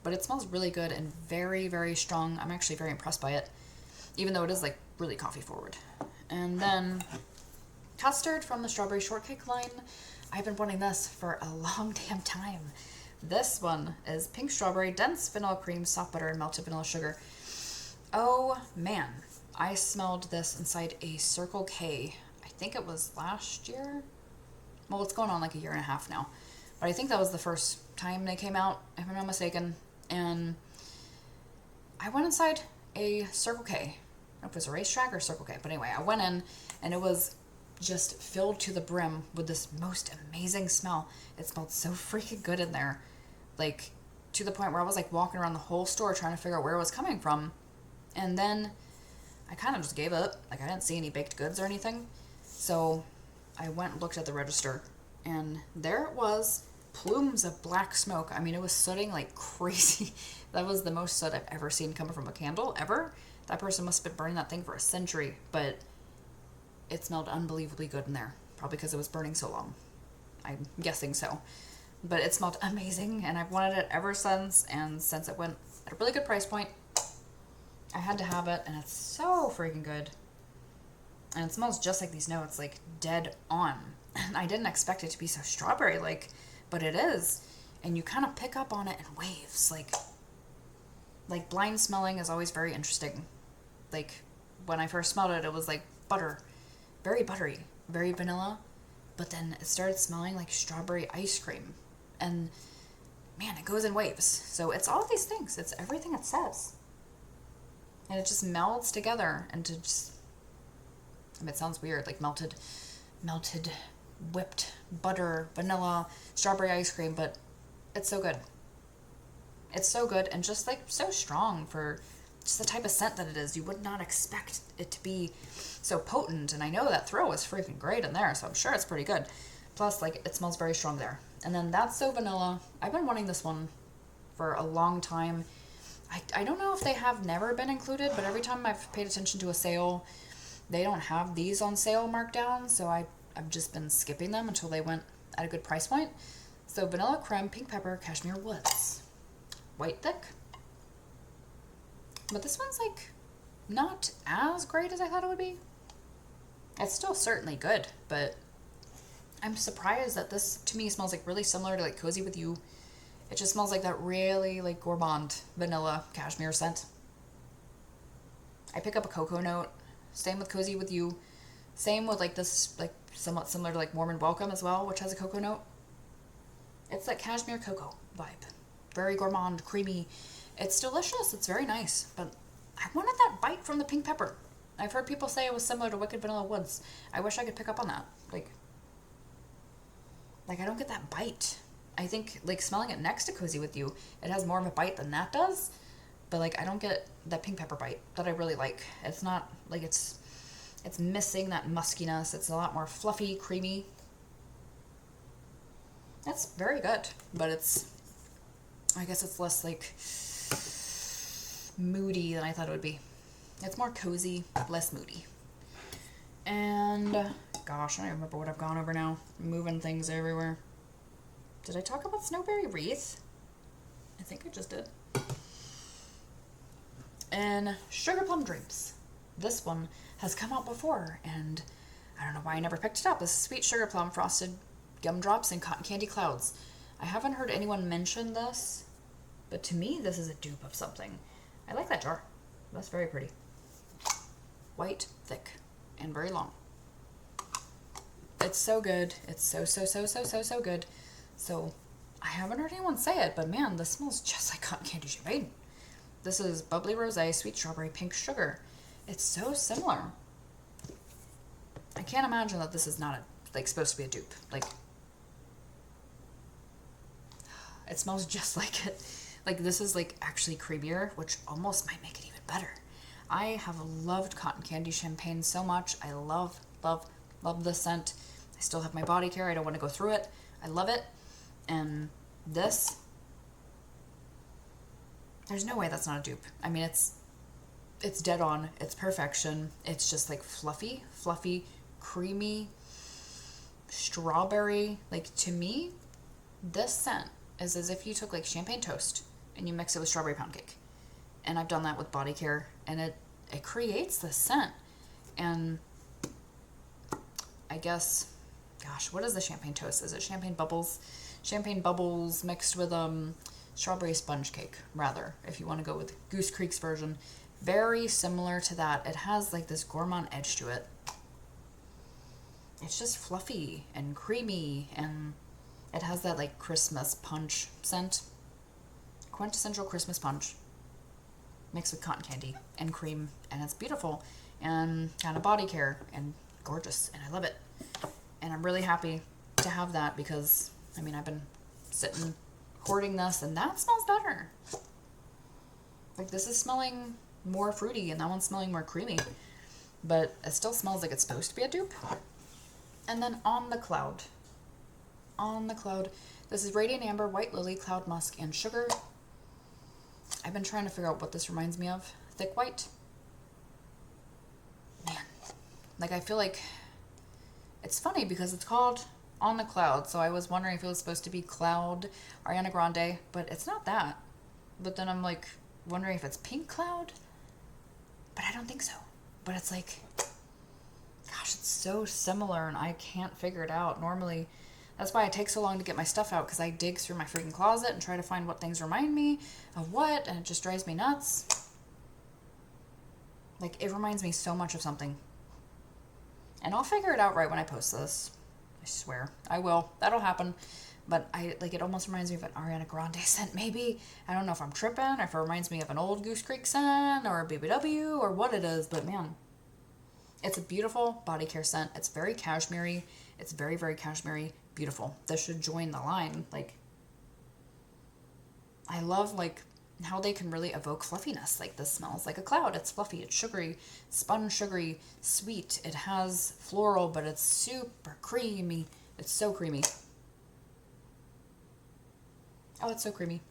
But it smells really good and very, very strong. I'm actually very impressed by it, even though it is, like, really coffee forward. And then Custard from the Strawberry Shortcake line. I've been wanting this for a long damn time. This one is pink strawberry, dense vanilla cream, soft butter, and melted vanilla sugar. Oh man, I smelled this inside a Circle K. I think it was last year. Well, it's going on like a year and a half now. But I think that was the first time they came out, if I'm not mistaken. And I went inside a Circle K. I don't know if it was a racetrack or Circle K. But anyway, I went in and it was just filled to the brim with this most amazing smell. It smelled so freaking good in there. Like, to the point where I was like walking around the whole store trying to figure out where it was coming from. And then I kind of just gave up. Like, I didn't see any baked goods or anything. So I went and looked at the register, and there it was, plumes of black smoke. I mean, it was sooting like crazy. That was the most soot I've ever seen coming from a candle, ever. That person must have been burning that thing for a century, but it smelled unbelievably good in there. Probably because it was burning so long. I'm guessing so. But it smelled amazing, and I've wanted it ever since, and since it went at a really good price point, I had to have it, and it's so freaking good. And it smells just like these notes, like dead on. And I didn't expect it to be so strawberry-like, but it is. And you kind of pick up on it in waves. Like blind smelling is always very interesting. Like, when I first smelled it, it was like butter. Very buttery, very vanilla. But then it started smelling like strawberry ice cream. And man, it goes in waves. So it's all these things. It's everything it says. And it just melds together into just, I mean, it sounds weird, like melted whipped butter, vanilla, strawberry ice cream, but it's so good. It's so good and just like so strong for just the type of scent that it is. You would not expect it to be so potent, and I know that throw is freaking great in there, so I'm sure it's pretty good. Plus, like, it smells very strong there. And then That's So Vanilla. I've been wanting this one for a long time. I don't know if they have never been included, but every time I've paid attention to a sale, they don't have these on sale marked down, so I've just been skipping them until they went at a good price point. So vanilla creme, pink pepper, cashmere woods. White thick. But this one's like not as great as I thought it would be. It's still certainly good, but I'm surprised that this to me smells like really similar to like Cozy With You. It just smells like that really like gourmand vanilla cashmere scent. I pick up a cocoa note. Same with Cozy With You. Same with like this, like somewhat similar to like Warm and Welcome as well, which has a cocoa note. It's that cashmere cocoa vibe. Very gourmand, creamy. It's delicious. It's very nice. But I wanted that bite from the pink pepper. I've heard people say it was similar to Wicked Vanilla Woods. I wish I could pick up on that. Like I don't get that bite. I think like smelling it next to Cozy With You, it has more of a bite than that does. But like I don't get that pink pepper bite that I really like. It's not like it's missing that muskiness. It's a lot more fluffy, creamy. That's very good, but I guess it's less like moody than I thought it would be. It's more cozy, less moody. And gosh, I don't remember what I've gone over now. I'm moving things everywhere. Did I talk about Snowberry Wreath? I think I just did. And Sugar Plum Dreams. This one has come out before, and I don't know why I never picked it up. This is Sweet Sugar Plum Frosted Gumdrops and Cotton Candy Clouds. I haven't heard anyone mention this, but to me, this is a dupe of something. I like that jar. That's very pretty. White, thick, and very long. It's so good. It's so good. So I haven't heard anyone say it, but man, this smells just like cotton candy champagne. This is bubbly rosé, sweet strawberry, pink sugar. It's so similar. I can't imagine that this is not supposed to be a dupe. Like, it smells just like it. Like, this is like actually creamier, which almost might make it even better. I have loved cotton candy champagne so much. I love this scent. I still have my body care. I don't want to go through it. I love it. And this, there's no way that's not a dupe. I mean, it's dead on. It's perfection. It's just like fluffy, creamy, strawberry. Like, to me, this scent is as if you took like champagne toast and you mix it with strawberry pound cake. And I've done that with body care, and it creates this scent. And I guess, gosh, what is the champagne toast? Is it champagne bubbles? Champagne bubbles mixed with strawberry sponge cake, rather, if you want to go with Goose Creek's version. Very similar to that. It has like this gourmand edge to it. It's just fluffy and creamy, and it has that like Christmas punch scent. Quintessential Christmas punch mixed with cotton candy and cream, and it's beautiful and kind of body care and gorgeous, and I love it. And I'm really happy to have that because, I mean, I've been sitting hoarding this, and that smells better. Like, this is smelling more fruity, and that one's smelling more creamy, but it still smells like it's supposed to be a dupe. And then On the Cloud, this is Radiant Amber, White Lily, Cloud Musk, and Sugar. I've been trying to figure out what this reminds me of. Thick white. Man, like, I feel like it's funny because it's called On the Cloud, so I was wondering if it was supposed to be Cloud, Ariana Grande, but it's not that. But then I'm like wondering if it's Pink Cloud, but I don't think so. But it's like, gosh, it's so similar, and I can't figure it out. Normally, that's why it takes so long to get my stuff out, because I dig through my freaking closet and try to find what things remind me of what, and it just drives me nuts. Like, it reminds me so much of something. And I'll figure it out right when I post this. I swear. I will. That'll happen. But it almost reminds me of an Ariana Grande scent, maybe. I don't know if I'm tripping, or if it reminds me of an old Goose Creek scent, or a BBW, or what it is, but man, it's a beautiful body care scent. It's very cashmere-y. It's very, very cashmere-y. Beautiful. This should join the line. Like, I love, like, how they can really evoke fluffiness. Like, this smells like a cloud. It's fluffy. It's sugary. Spun sugary. Sweet. It has floral, but it's super creamy. It's so creamy. Oh, it's so creamy.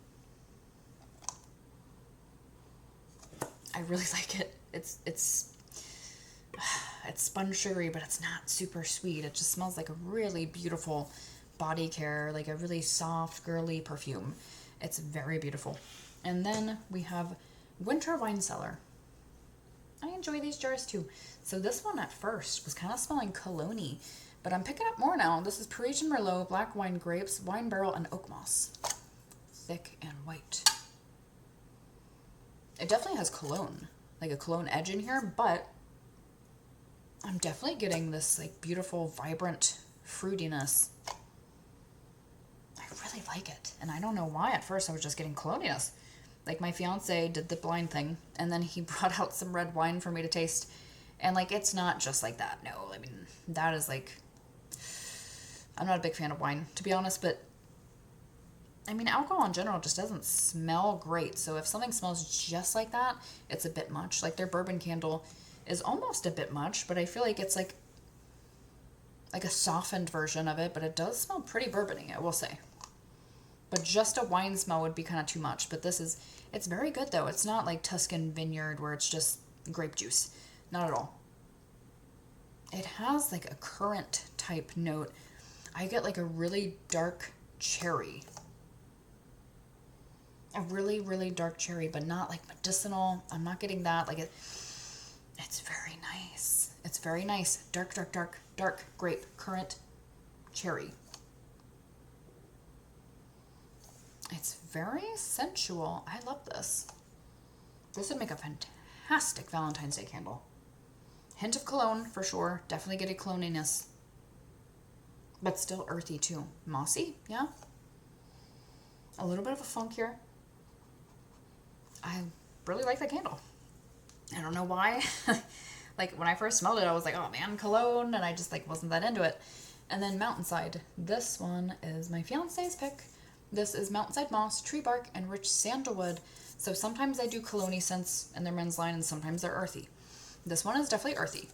I really like it. It's spun sugary, but it's not super sweet. It just smells like a really beautiful body care, like a really soft, girly perfume. It's very beautiful. And then we have Winter Wine Cellar. I enjoy these jars too. So this one at first was kind of smelling cologne-y, but I'm picking up more now. This is Parisian Merlot, black wine grapes, wine barrel, and oak moss. Thick and white. It definitely has cologne, like a cologne edge in here, but I'm definitely getting this like beautiful, vibrant fruitiness. I really like it. And I don't know why at first I was just getting cologniness. Like, my fiance did the blind thing, and then he brought out some red wine for me to taste. And like, it's not just like that. No, I mean, that is like, I'm not a big fan of wine, to be honest, but I mean, alcohol in general just doesn't smell great. So if something smells just like that, it's a bit much. Like, their bourbon candle is almost a bit much, but I feel like it's like a softened version of it, but it does smell pretty bourbon-y, I will say. But just a wine smell would be kind of too much. But this is, it's very good though. It's not like Tuscan Vineyard where it's just grape juice. Not at all. It has like a currant type note. I get like a really dark cherry. A really, really dark cherry, but not like medicinal. I'm not getting that. Like, it's very nice. It's very nice. Dark, dark, dark, dark grape, currant, cherry. It's very sensual. I love this. This would make a fantastic Valentine's Day candle. Hint of cologne for sure. Definitely get a cloniness. But still earthy too. Mossy, yeah. A little bit of a funk here. I really like that candle. I don't know why. Like when I first smelled it, I was like, oh man, cologne, and I just like wasn't that into it. And then Mountainside. This one is my fiance's pick. This is Mountainside Moss, Tree Bark, and Rich Sandalwood. So sometimes I do cologne-y scents in their men's line, and sometimes they're earthy. This one is definitely earthy.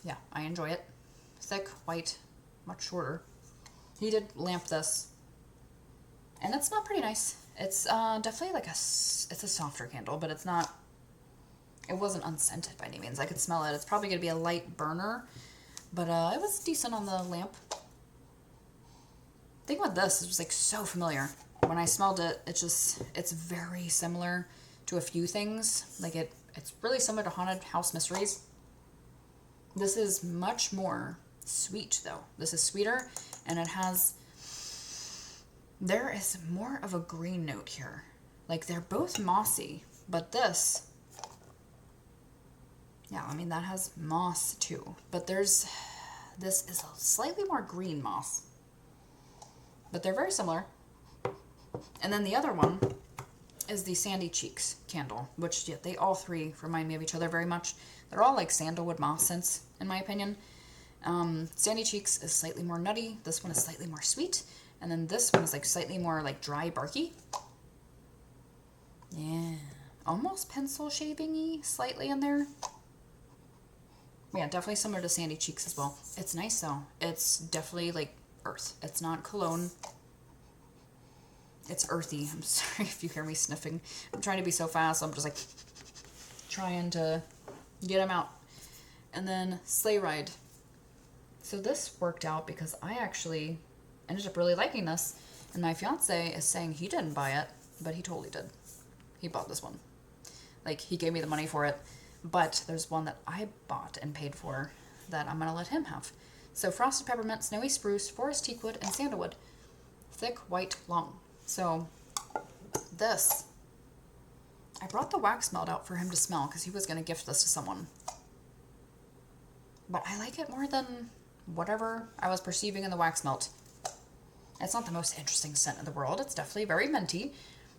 Yeah, I enjoy it. Thick, white, much shorter. He did lamp this, and it smelled pretty nice. It's definitely like it's a softer candle, but it's not, it wasn't unscented by any means. I could smell it. It's probably going to be a light burner, but it was decent on the lamp. The thing with this is just like so familiar. When I smelled it, it's very similar to a few things. Like it's really similar to Haunted House Mysteries. This is much more sweet though. This is sweeter, and there is more of a green note here. Like they're both mossy, but this, yeah, I mean that has moss too, but this is a slightly more green moss, but they're very similar. And then the other one is the Sandy Cheeks candle, which yeah, they all three remind me of each other very much. They're all like sandalwood moss scents in my opinion. Sandy Cheeks is slightly more nutty. This one is slightly more sweet. And then this one is like slightly more like dry barky. Yeah. Almost pencil shaving-y slightly in there. Yeah, definitely similar to Sandy Cheeks as well. It's nice though. It's definitely like earth. It's not cologne. It's earthy. I'm sorry if you hear me sniffing. I'm trying to be so fast, so I'm just like trying to get them out. And then Sleigh Ride. So this worked out because I actually ended up really liking this, and my fiance is saying he didn't buy it, but he totally did. He bought this one. Like, he gave me the money for it, but there's one that I bought and paid for that I'm gonna let him have. So Frosted Peppermint, Snowy Spruce, Forest Teakwood, and Sandalwood. Thick, white, long. So this, I brought the wax melt out for him to smell because he was gonna gift this to someone. But I like it more than whatever I was perceiving in the wax melt. It's not the most interesting scent in the world. It's definitely very minty,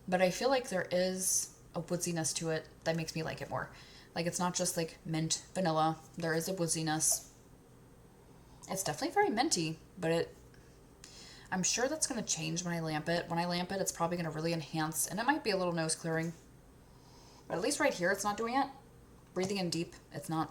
but I feel like there is a woodsiness to it that makes me like it more. Like, it's not just like mint, vanilla. There is a woodsiness. It's definitely very minty, but I'm sure that's going to change when I lamp it. When I lamp it, it's probably going to really enhance, and it might be a little nose clearing. But at least right here, it's not doing it. Breathing in deep, it's not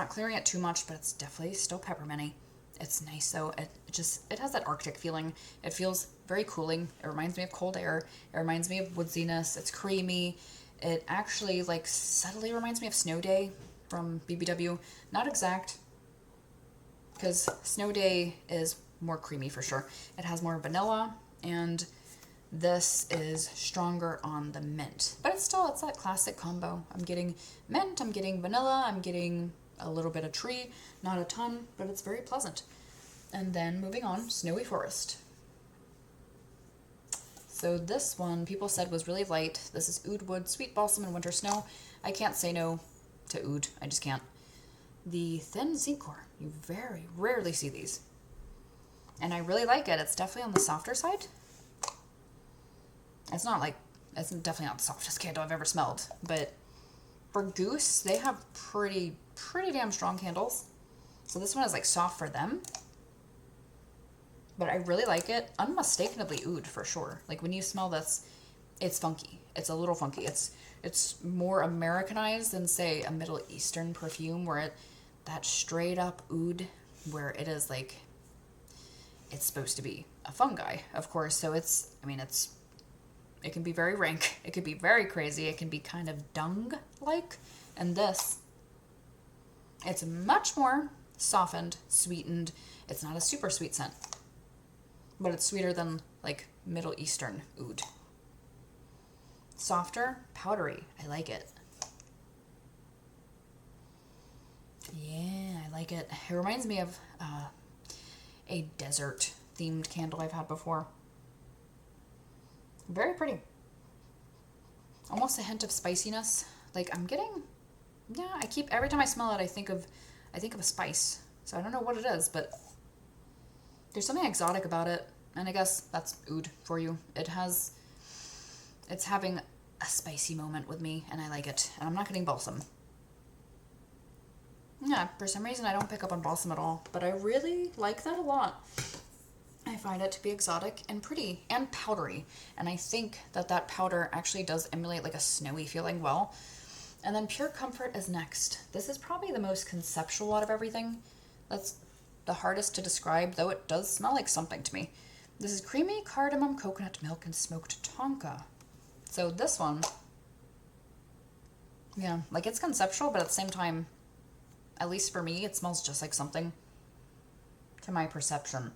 clearing it too much, but it's definitely still pepperminty. It's nice though. It has that Arctic feeling. It feels very cooling. It reminds me of cold air. It reminds me of woodsiness. It's creamy. It actually like subtly reminds me of Snow Day from BBW. Not exact, because Snow Day is more creamy for sure. It has more vanilla, and this is stronger on the mint. But it's that classic combo. I'm getting mint, I'm getting vanilla, I'm getting a little bit of tree, not a ton, but it's very pleasant. And then moving on, Snowy Forest. So this one people said was really light. This is Oud Wood, Sweet Balsam, and Winter Snow. I can't say no to oud. I just can't. The Thin Zincor. You very rarely see these. And I really like it. It's definitely on the softer side. It's definitely not the softest candle I've ever smelled, but for Goose, they have pretty damn strong candles. So this one is like soft for them. But I really like it. Unmistakably oud for sure. Like when you smell this, it's funky. It's a little funky. It's more Americanized than say a Middle Eastern perfume where that straight up oud, where it is like, it's supposed to be a fungi, of course. So it can be very rank. It could be very crazy. It can be kind of dung-like. And this, it's much more softened, sweetened. It's not a super sweet scent, but it's sweeter than like Middle Eastern oud. Softer, powdery. I like it. Yeah, I like it. It reminds me of a desert themed candle I've had before. Very pretty. almost a hint of spiciness. Like I'm getting, yeah, every time I smell it, I think of a spice. So I don't know what it is, but there's something exotic about it. And I guess that's oud for you. It's having a spicy moment with me, and I like it. And I'm not getting balsam. Yeah, for some reason I don't pick up on balsam at all, but I really like that a lot. I find it to be exotic and pretty and powdery. And I think that powder actually does emulate like a snowy feeling well. And then Pure Comfort is next. This is probably the most conceptual out of everything. That's the hardest to describe, though it does smell like something to me. This is creamy cardamom, coconut milk, and smoked tonka. So this one, yeah, like it's conceptual, but at the same time, at least for me, it smells just like something to my perception.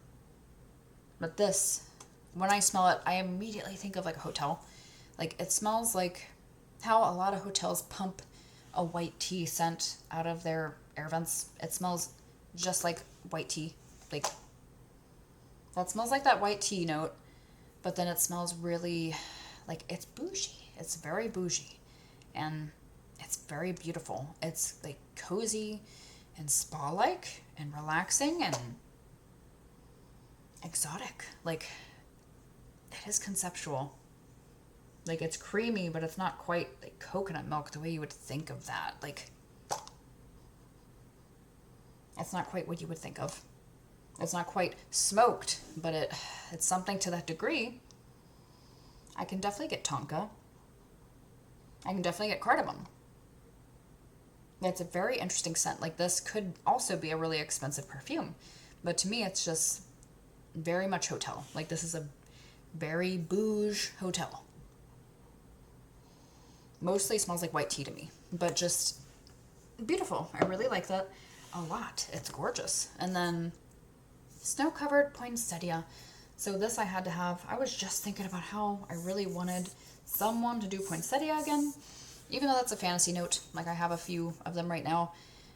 But this, when I smell it, I immediately think of like a hotel. Like it smells like how a lot of hotels pump a white tea scent out of their air vents. It smells just like white tea. Like that smells like that white tea note, but then it smells really like it's bougie. It's very bougie and it's very beautiful. It's like cozy and spa-like and relaxing and exotic. Like it is conceptual. Like it's creamy, but it's not quite like coconut milk the way you would think of that. Like it's not quite what you would think of. It's not quite smoked, but it's something to that degree. I can definitely get tonka. I can definitely get cardamom. It's a very interesting scent. Like this could also be a really expensive perfume, but to me it's just very much hotel. Like this is a very bouge hotel. Mostly smells like white tea to me, but just beautiful. I really like that a lot. It's gorgeous. And then snow-covered poinsettia. So this I had to have. I was just thinking about how I really wanted someone to do poinsettia again, even though that's a fantasy note. Like I have a few of them right now,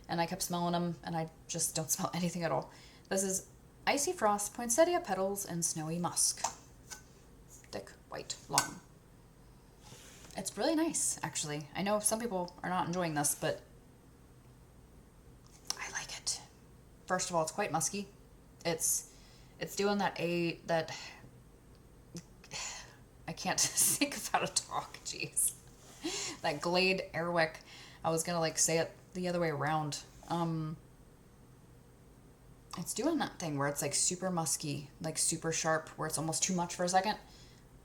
and I kept smelling them, and I just don't smell anything at all. This is Icy Frost, Poinsettia Petals, and Snowy Musk. Thick, white, long. It's really nice, actually. I know some people are not enjoying this, but I like it. First of all, it's quite musky. It's doing that I can't think of how to talk, jeez. That Glade Airwick. I was gonna like say it the other way around. It's doing that thing where it's like super musky, like super sharp, where it's almost too much for a second.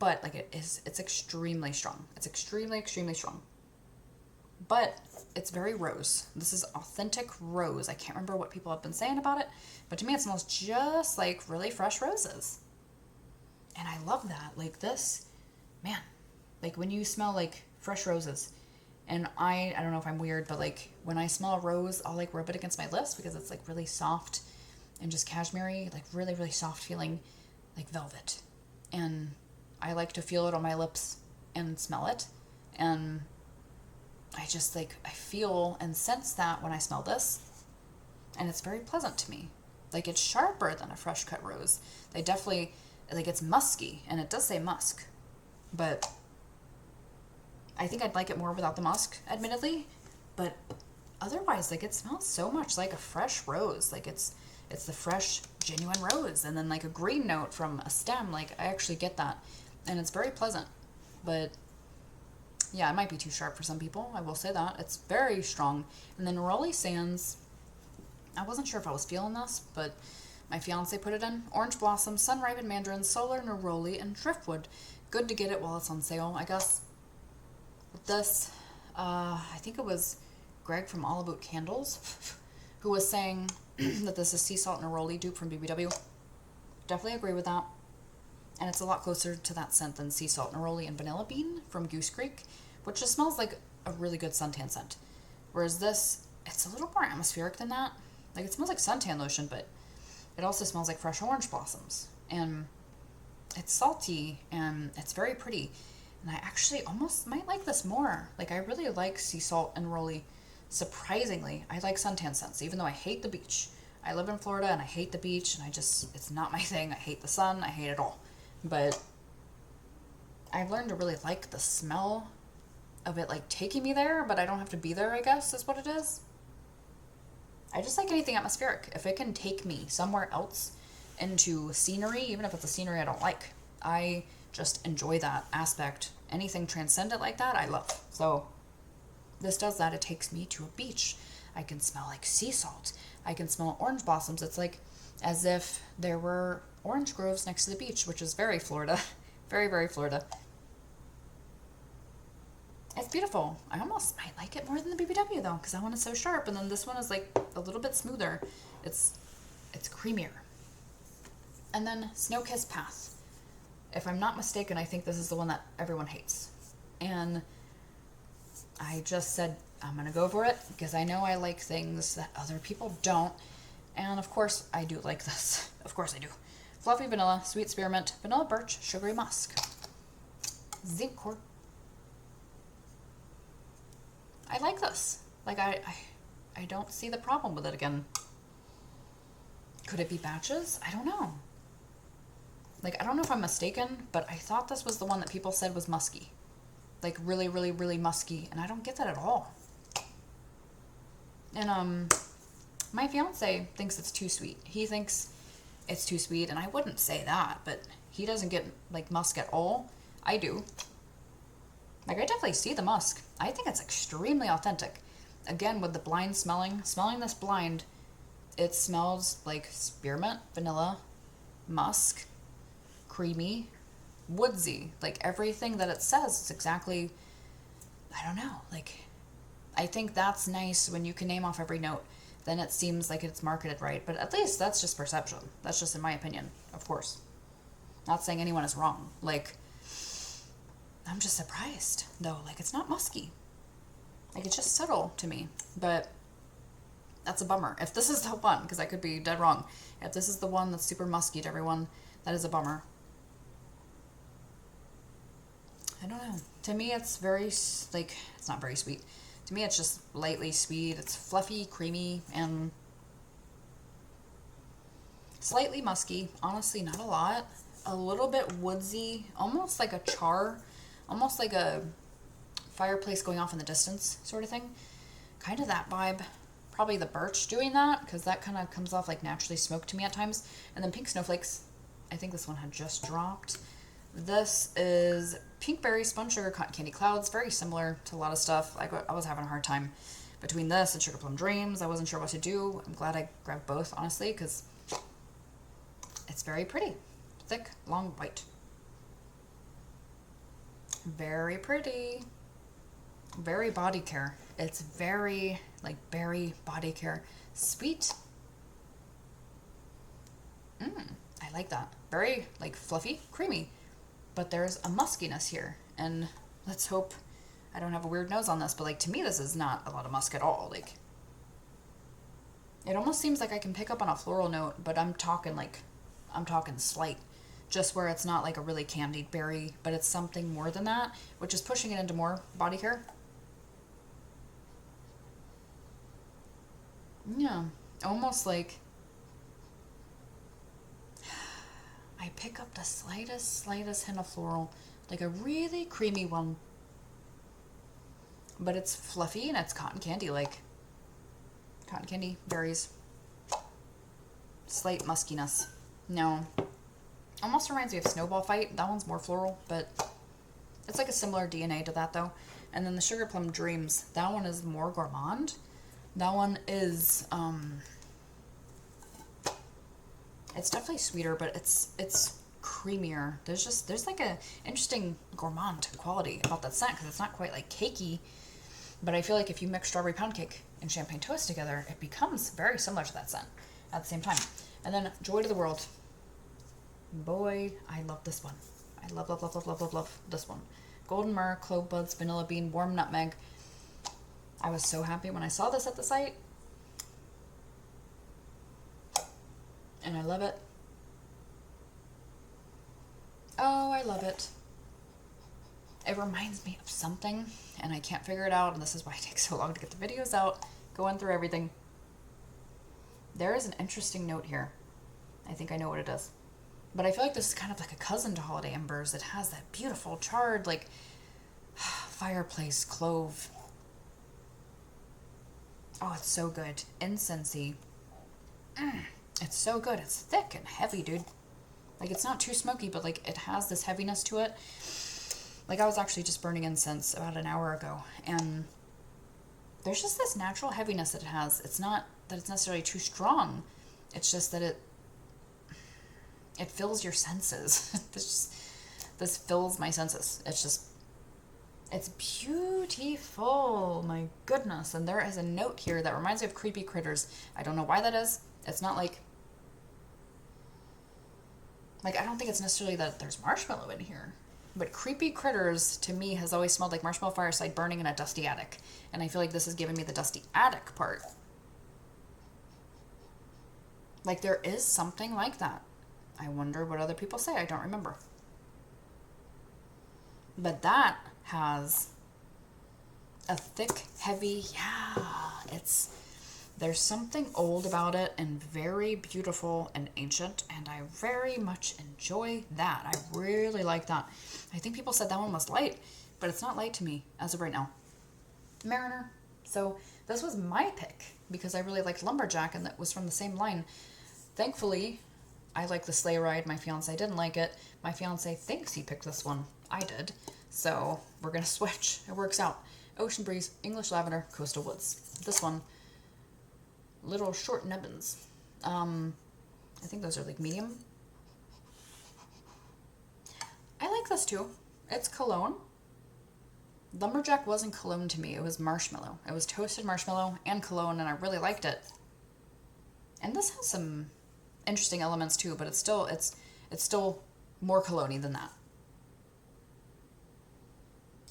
But like it's extremely strong. It's extremely, extremely strong. But it's very rose. This is authentic rose. I can't remember what people have been saying about it, but to me it smells just like really fresh roses. And I love that. Like this, man, like when you smell like fresh roses, and I don't know if I'm weird, but like when I smell a rose, I'll like rub it against my lips because it's like really soft and just cashmere, like really, really soft feeling, like velvet. And I like to feel it on my lips and smell it. And I just like, I feel and sense that when I smell this, and it's very pleasant to me. Like it's sharper than a fresh cut rose. They definitely, like it's musky, and it does say musk, but I think I'd like it more without the musk, admittedly, but otherwise, like it smells so much like a fresh rose. Like it's the fresh, genuine rose, and then like a green note from a stem. Like I actually get that, and it's very pleasant, but yeah, it might be too sharp for some people. I will say that. It's very strong. And then Neroli Sands, I wasn't sure if I was feeling this, but my fiance put it in. Orange Blossom, Sun-Ripened Mandarin, Solar, Neroli, and Driftwood. Good to get it while it's on sale, I guess. With this, I think it was Greg from All About Candles who was saying that this is sea salt neroli dupe from BBW. Definitely agree with that. And it's a lot closer to that scent than sea salt neroli and vanilla bean from Goose Creek, which just smells like a really good suntan scent. Whereas this, it's a little more atmospheric than that. Like it smells like suntan lotion, but it also smells like fresh orange blossoms. And it's salty and it's very pretty. And I actually almost might like this more. Like I really like sea salt and neroli. Surprisingly, I like suntan scents, even though I hate the beach. I live in Florida and I hate the beach, and it's not my thing. I hate the sun. I hate it all. But I've learned to really like the smell of it like taking me there, but I don't have to be there, I guess is what it is. I just like anything atmospheric. If it can take me somewhere else into scenery, even if it's a scenery I don't like, I just enjoy that aspect. Anything transcendent like that, I love. So this does that. It takes me to a beach. I can smell like sea salt. I can smell orange blossoms. It's like as if there were orange groves next to the beach, which is very Florida. Very, very Florida. It's beautiful. I almost might like it more than the BBW though, because that one is so sharp, and then this one is like a little bit smoother. It's creamier. And then Snow Kiss Path. If I'm not mistaken, I think this is the one that everyone hates. And I just said I'm gonna go for it because I know I like things that other people don't. And of course I do like this. Of course I do. Fluffy vanilla, sweet spearmint, vanilla birch, sugary musk. Zinc core. I like this. Like I don't see the problem with it again. Could it be batches? I don't know. Like, I don't know if I'm mistaken, but I thought this was the one that people said was musky. Like, really, really, really musky. And I don't get that at all. And, my fiance thinks it's too sweet. He thinks it's too sweet, and I wouldn't say that, but he doesn't get, like, musk at all. I do. Like, I definitely see the musk. I think it's extremely authentic. Again, with the blind smelling this blind, it smells like spearmint, vanilla, musk, creamy, woodsy. Like everything that it says is exactly, I don't know, like I think that's nice when you can name off every note. Then it seems like it's marketed right, but at least that's just perception. That's just in my opinion, of course. Not saying anyone is wrong. Like, I'm just surprised though. Like, it's not musky. Like, it's just subtle to me, but that's a bummer. If this is the one, because I could be dead wrong. If this is the one that's super musky to everyone, that is a bummer. I don't know. To me, it's very, like, it's not very sweet. To me, it's just lightly sweet. It's fluffy, creamy, and slightly musky. Honestly, not a lot. A little bit woodsy, almost like a char, almost like a fireplace going off in the distance sort of thing. Kind of that vibe. Probably the birch doing that, because that kind of comes off like naturally smoked to me at times. And then pink snowflakes. I think this one had just dropped. This is pink berry, sponge sugar, cotton candy clouds. Very similar to a lot of stuff. I was having a hard time between this and sugar plum dreams. I wasn't sure what to do. I'm glad I grabbed both, honestly, because it's very pretty. Thick, long, white. Very pretty. Very body care. It's very, like, berry body care. Sweet. I like that. Very, like, fluffy, creamy. But there's a muskiness here. And let's hope I don't have a weird nose on this, but, like, to me, this is not a lot of musk at all. Like, it almost seems like I can pick up on a floral note, but I'm talking slight. Just where it's not, like, a really candied berry, but it's something more than that, which is pushing it into more body care. Yeah, almost like I pick up the slightest hint of floral, like a really creamy one, but it's fluffy and it's cotton candy, like cotton candy, berries, slight muskiness. No, almost reminds me of Snowball Fight. That one's more floral, but it's like a similar DNA to that though. And then the Sugar Plum Dreams, that one is more gourmand. That one is, it's definitely sweeter, but it's creamier. There's like a interesting gourmand quality about that scent, because it's not quite like cakey, but I feel like if you mix strawberry pound cake and champagne toast together, it becomes very similar to that scent at the same time. And then Joy to the World. Boy, I love this one. I love this one. Golden myrrh, clove buds, vanilla bean, warm nutmeg. I was so happy when I saw this at the site. And I love it. Oh, I love it. It reminds me of something, and I can't figure it out, and this is why it takes so long to get the videos out, going through everything. There is an interesting note here. I think I know what it is. But I feel like this is kind of like a cousin to Holiday Embers. It has that beautiful charred, like, fireplace clove. Oh, it's so good. Incensey. It's so good. It's thick and heavy, dude. Like, it's not too smoky, but, like, it has this heaviness to it. Like, I was actually just burning incense about an hour ago, and there's just this natural heaviness that it has. It's not that it's necessarily too strong. It's just that it fills your senses. This fills my senses. It's beautiful. My goodness. And there is a note here that reminds me of creepy critters. I don't know why that is. It's not like I don't think it's necessarily that there's marshmallow in here. But creepy critters, to me, has always smelled like marshmallow fireside burning in a dusty attic. And I feel like this is giving me the dusty attic part. Like, there is something like that. I wonder what other people say. I don't remember. But that has a thick, heavy, there's something old about it and very beautiful and ancient, and I very much enjoy that. I really like that. I think people said that one was light, but it's not light to me as of right now. Mariner. So this was my pick because I really liked Lumberjack, and that was from the same line. Thankfully, I like the Sleigh Ride. My fiance didn't like it. My fiance thinks he picked this one. I did. So we're going to switch. It works out. Ocean Breeze, English Lavender, Coastal Woods. This one, Little Short Nubbins. I think those are like medium. I like this too. It's cologne. Lumberjack wasn't cologne to me. It was marshmallow. It was toasted marshmallow and cologne, and I really liked it. And this has some interesting elements too, but it's still more cologne-y than that.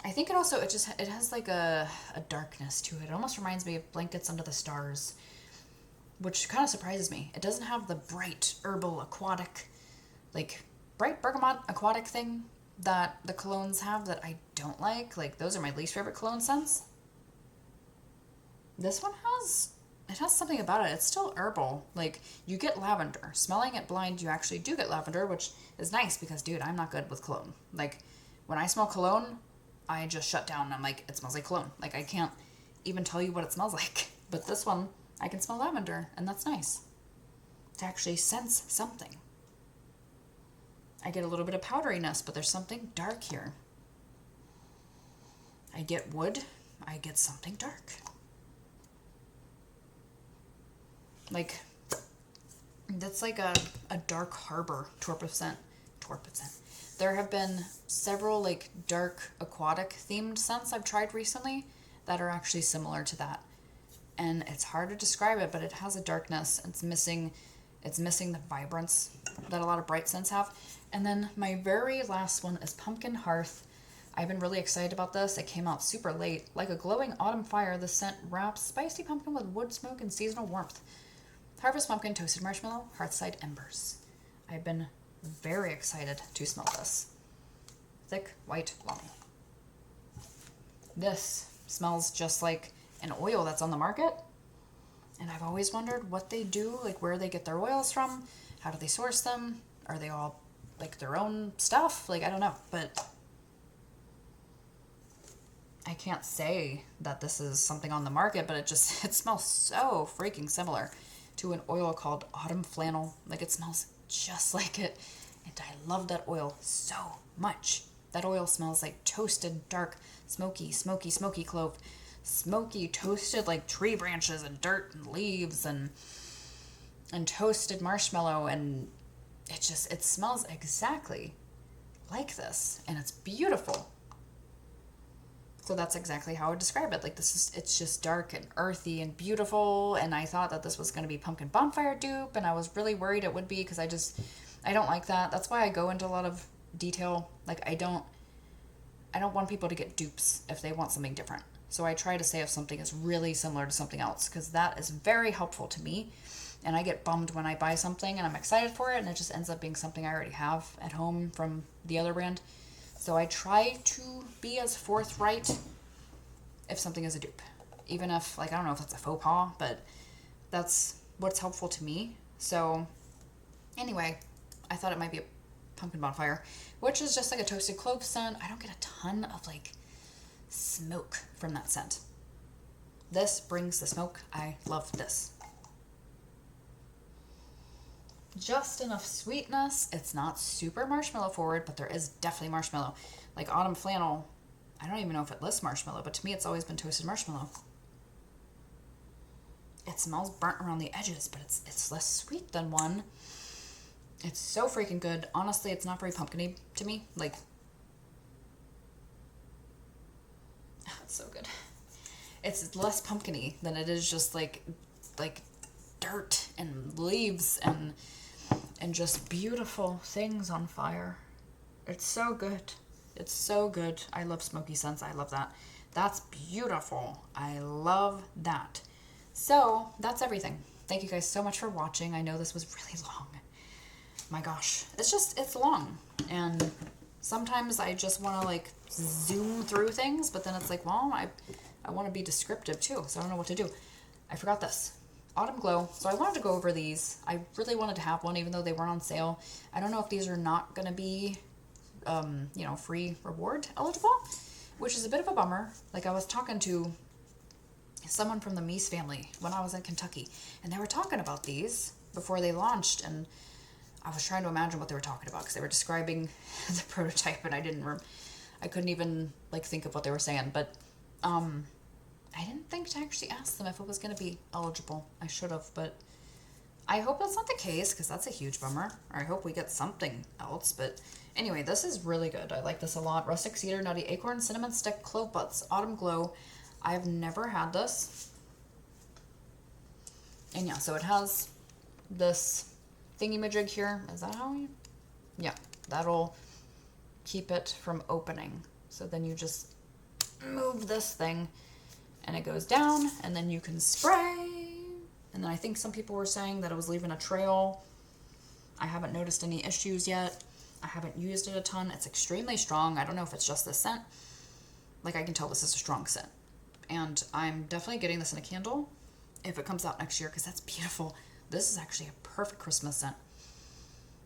I think it has like a darkness to it. It almost reminds me of Blankets Under the Stars, which kind of surprises me. It doesn't have the bright herbal aquatic, like bright bergamot aquatic thing that the colognes have that I don't like. Like, those are my least favorite cologne scents. This one has something about it. It's still herbal. Like, you get lavender. Smelling it blind, you actually do get lavender, which is nice because, dude, I'm not good with cologne. Like, when I smell cologne, I just shut down and I'm like, it smells like cologne. Like, I can't even tell you what it smells like. But this one, I can smell lavender, and that's nice. To actually sense something. I get a little bit of powderiness, but there's something dark here. I get wood. I get something dark. Like, that's like a dark harbor torpor scent. There have been several like dark aquatic themed scents I've tried recently that are actually similar to that. And it's hard to describe it, but it has a darkness. It's missing the vibrance that a lot of bright scents have. And then my very last one is Pumpkin Hearth. I've been really excited about this. It came out super late. Like a glowing autumn fire, the scent wraps spicy pumpkin with wood smoke and seasonal warmth. Harvest pumpkin, toasted marshmallow, hearthside embers. I've been very excited to smell this. Thick, white, long. This smells just like an oil that's on the market. And I've always wondered what they do, like where they get their oils from. How do they source them? Are they all like their own stuff? Like, I don't know, but I can't say that this is something on the market, but it smells so freaking similar to an oil called Autumn Flannel. Like, it smells just like it, and I love that oil so much. That oil smells like toasted, dark, smoky clove. Smoky, toasted, like tree branches and dirt and leaves and toasted marshmallow, and it smells exactly like this, and it's beautiful. So that's exactly how I would describe it. Like, it's just dark and earthy and beautiful, and I thought that this was going to be pumpkin bonfire dupe, and I was really worried it would be because I don't like that. That's why I go into a lot of detail. Like, I don't want people to get dupes if they want something different. So I try to say if something is really similar to something else, because that is very helpful to me. And I get bummed when I buy something and I'm excited for it, and it just ends up being something I already have at home from the other brand. So I try to be as forthright if something is a dupe. Even if, like, I don't know if that's a faux pas, but that's what's helpful to me. So anyway, I thought it might be a pumpkin bonfire, which is just like a toasted clove scent. I don't get a ton of like smoke from that scent. This brings the smoke. I love this. Just enough sweetness. It's not super marshmallow forward, but there is definitely marshmallow. Like autumn flannel, I don't even know if it lists marshmallow, but to me it's always been toasted marshmallow. It smells burnt around the edges, but it's less sweet than one. It's so freaking good. Honestly, it's not very pumpkin-y to me. Like, it's so good. It's less pumpkin-y than it is just like dirt and leaves and just beautiful things on fire. It's so good. It's so good. I love smoky scents. I love that. That's beautiful. I love that. So that's everything. Thank you guys so much for watching. I know this was really long. My gosh. It's long. And sometimes I just want to like zoom through things, but then it's like, well, I want to be descriptive too. So I don't know what to do. I forgot this. Autumn Glow. So I wanted to go over these. I really wanted to have one even though they weren't on sale. I don't know if these are not going to be, free reward eligible, which is a bit of a bummer. Like I was talking to someone from the Meese family when I was in Kentucky, and they were talking about these before they launched, and I was trying to imagine what they were talking about because they were describing the prototype, and I couldn't even like think of what they were saying, but I didn't think to actually ask them if it was going to be eligible. I should have, but I hope that's not the case because that's a huge bummer. Or I hope we get something else, but anyway, this is really good. I like this a lot. Rustic Cedar, Nutty Acorn, Cinnamon Stick, Clove Butts, Autumn Glow. I've never had this. And yeah, so it has this thingy-majig here. Is that how you... Yeah, that'll keep it from opening. So then you just move this thing and it goes down, and then you can spray. And then I think some people were saying that it was leaving a trail. I haven't noticed any issues yet. I haven't used it a ton. It's extremely strong. I don't know if it's just the scent. Like I can tell this is a strong scent. And I'm definitely getting this in a candle if it comes out next year because that's beautiful. This is actually a perfect Christmas scent.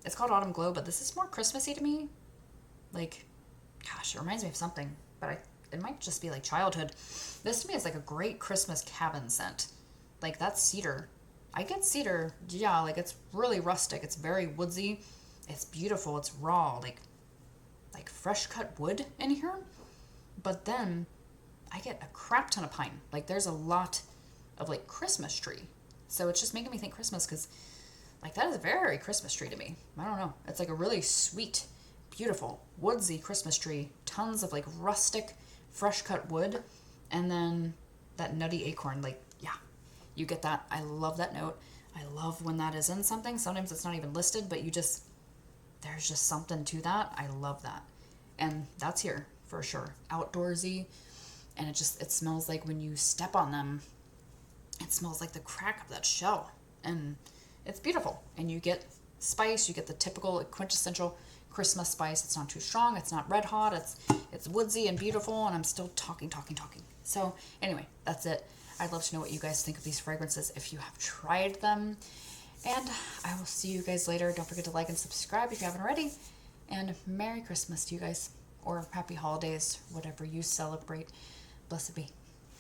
It's called Autumn Glow, but this is more Christmassy to me. Like, gosh, it reminds me of something, but it might just be like childhood. This to me is like a great Christmas cabin scent. Like that's cedar. I get cedar, yeah, like it's really rustic. It's very woodsy. It's beautiful. It's raw, like fresh cut wood in here. But then I get a crap ton of pine. Like there's a lot of like Christmas tree. So it's just making me think Christmas because like that is a very Christmas tree to me. I don't know. It's like a really sweet, beautiful, woodsy Christmas tree. Tons of like rustic, fresh cut wood. And then that nutty acorn, like, yeah, you get that. I love that note. I love when that is in something. Sometimes it's not even listed, but there's just something to that. I love that. And that's here for sure. Outdoorsy. And it smells like when you step on them, it smells like the crack of that shell. And it's beautiful. And you get spice. You get the typical quintessential Christmas spice. It's not too strong. It's not red hot. It's woodsy and beautiful. And I'm still talking. So anyway, that's it. I'd love to know what you guys think of these fragrances if you have tried them. And I will see you guys later. Don't forget to like and subscribe if you haven't already. And Merry Christmas to you guys. Or Happy Holidays, whatever you celebrate. Blessed be.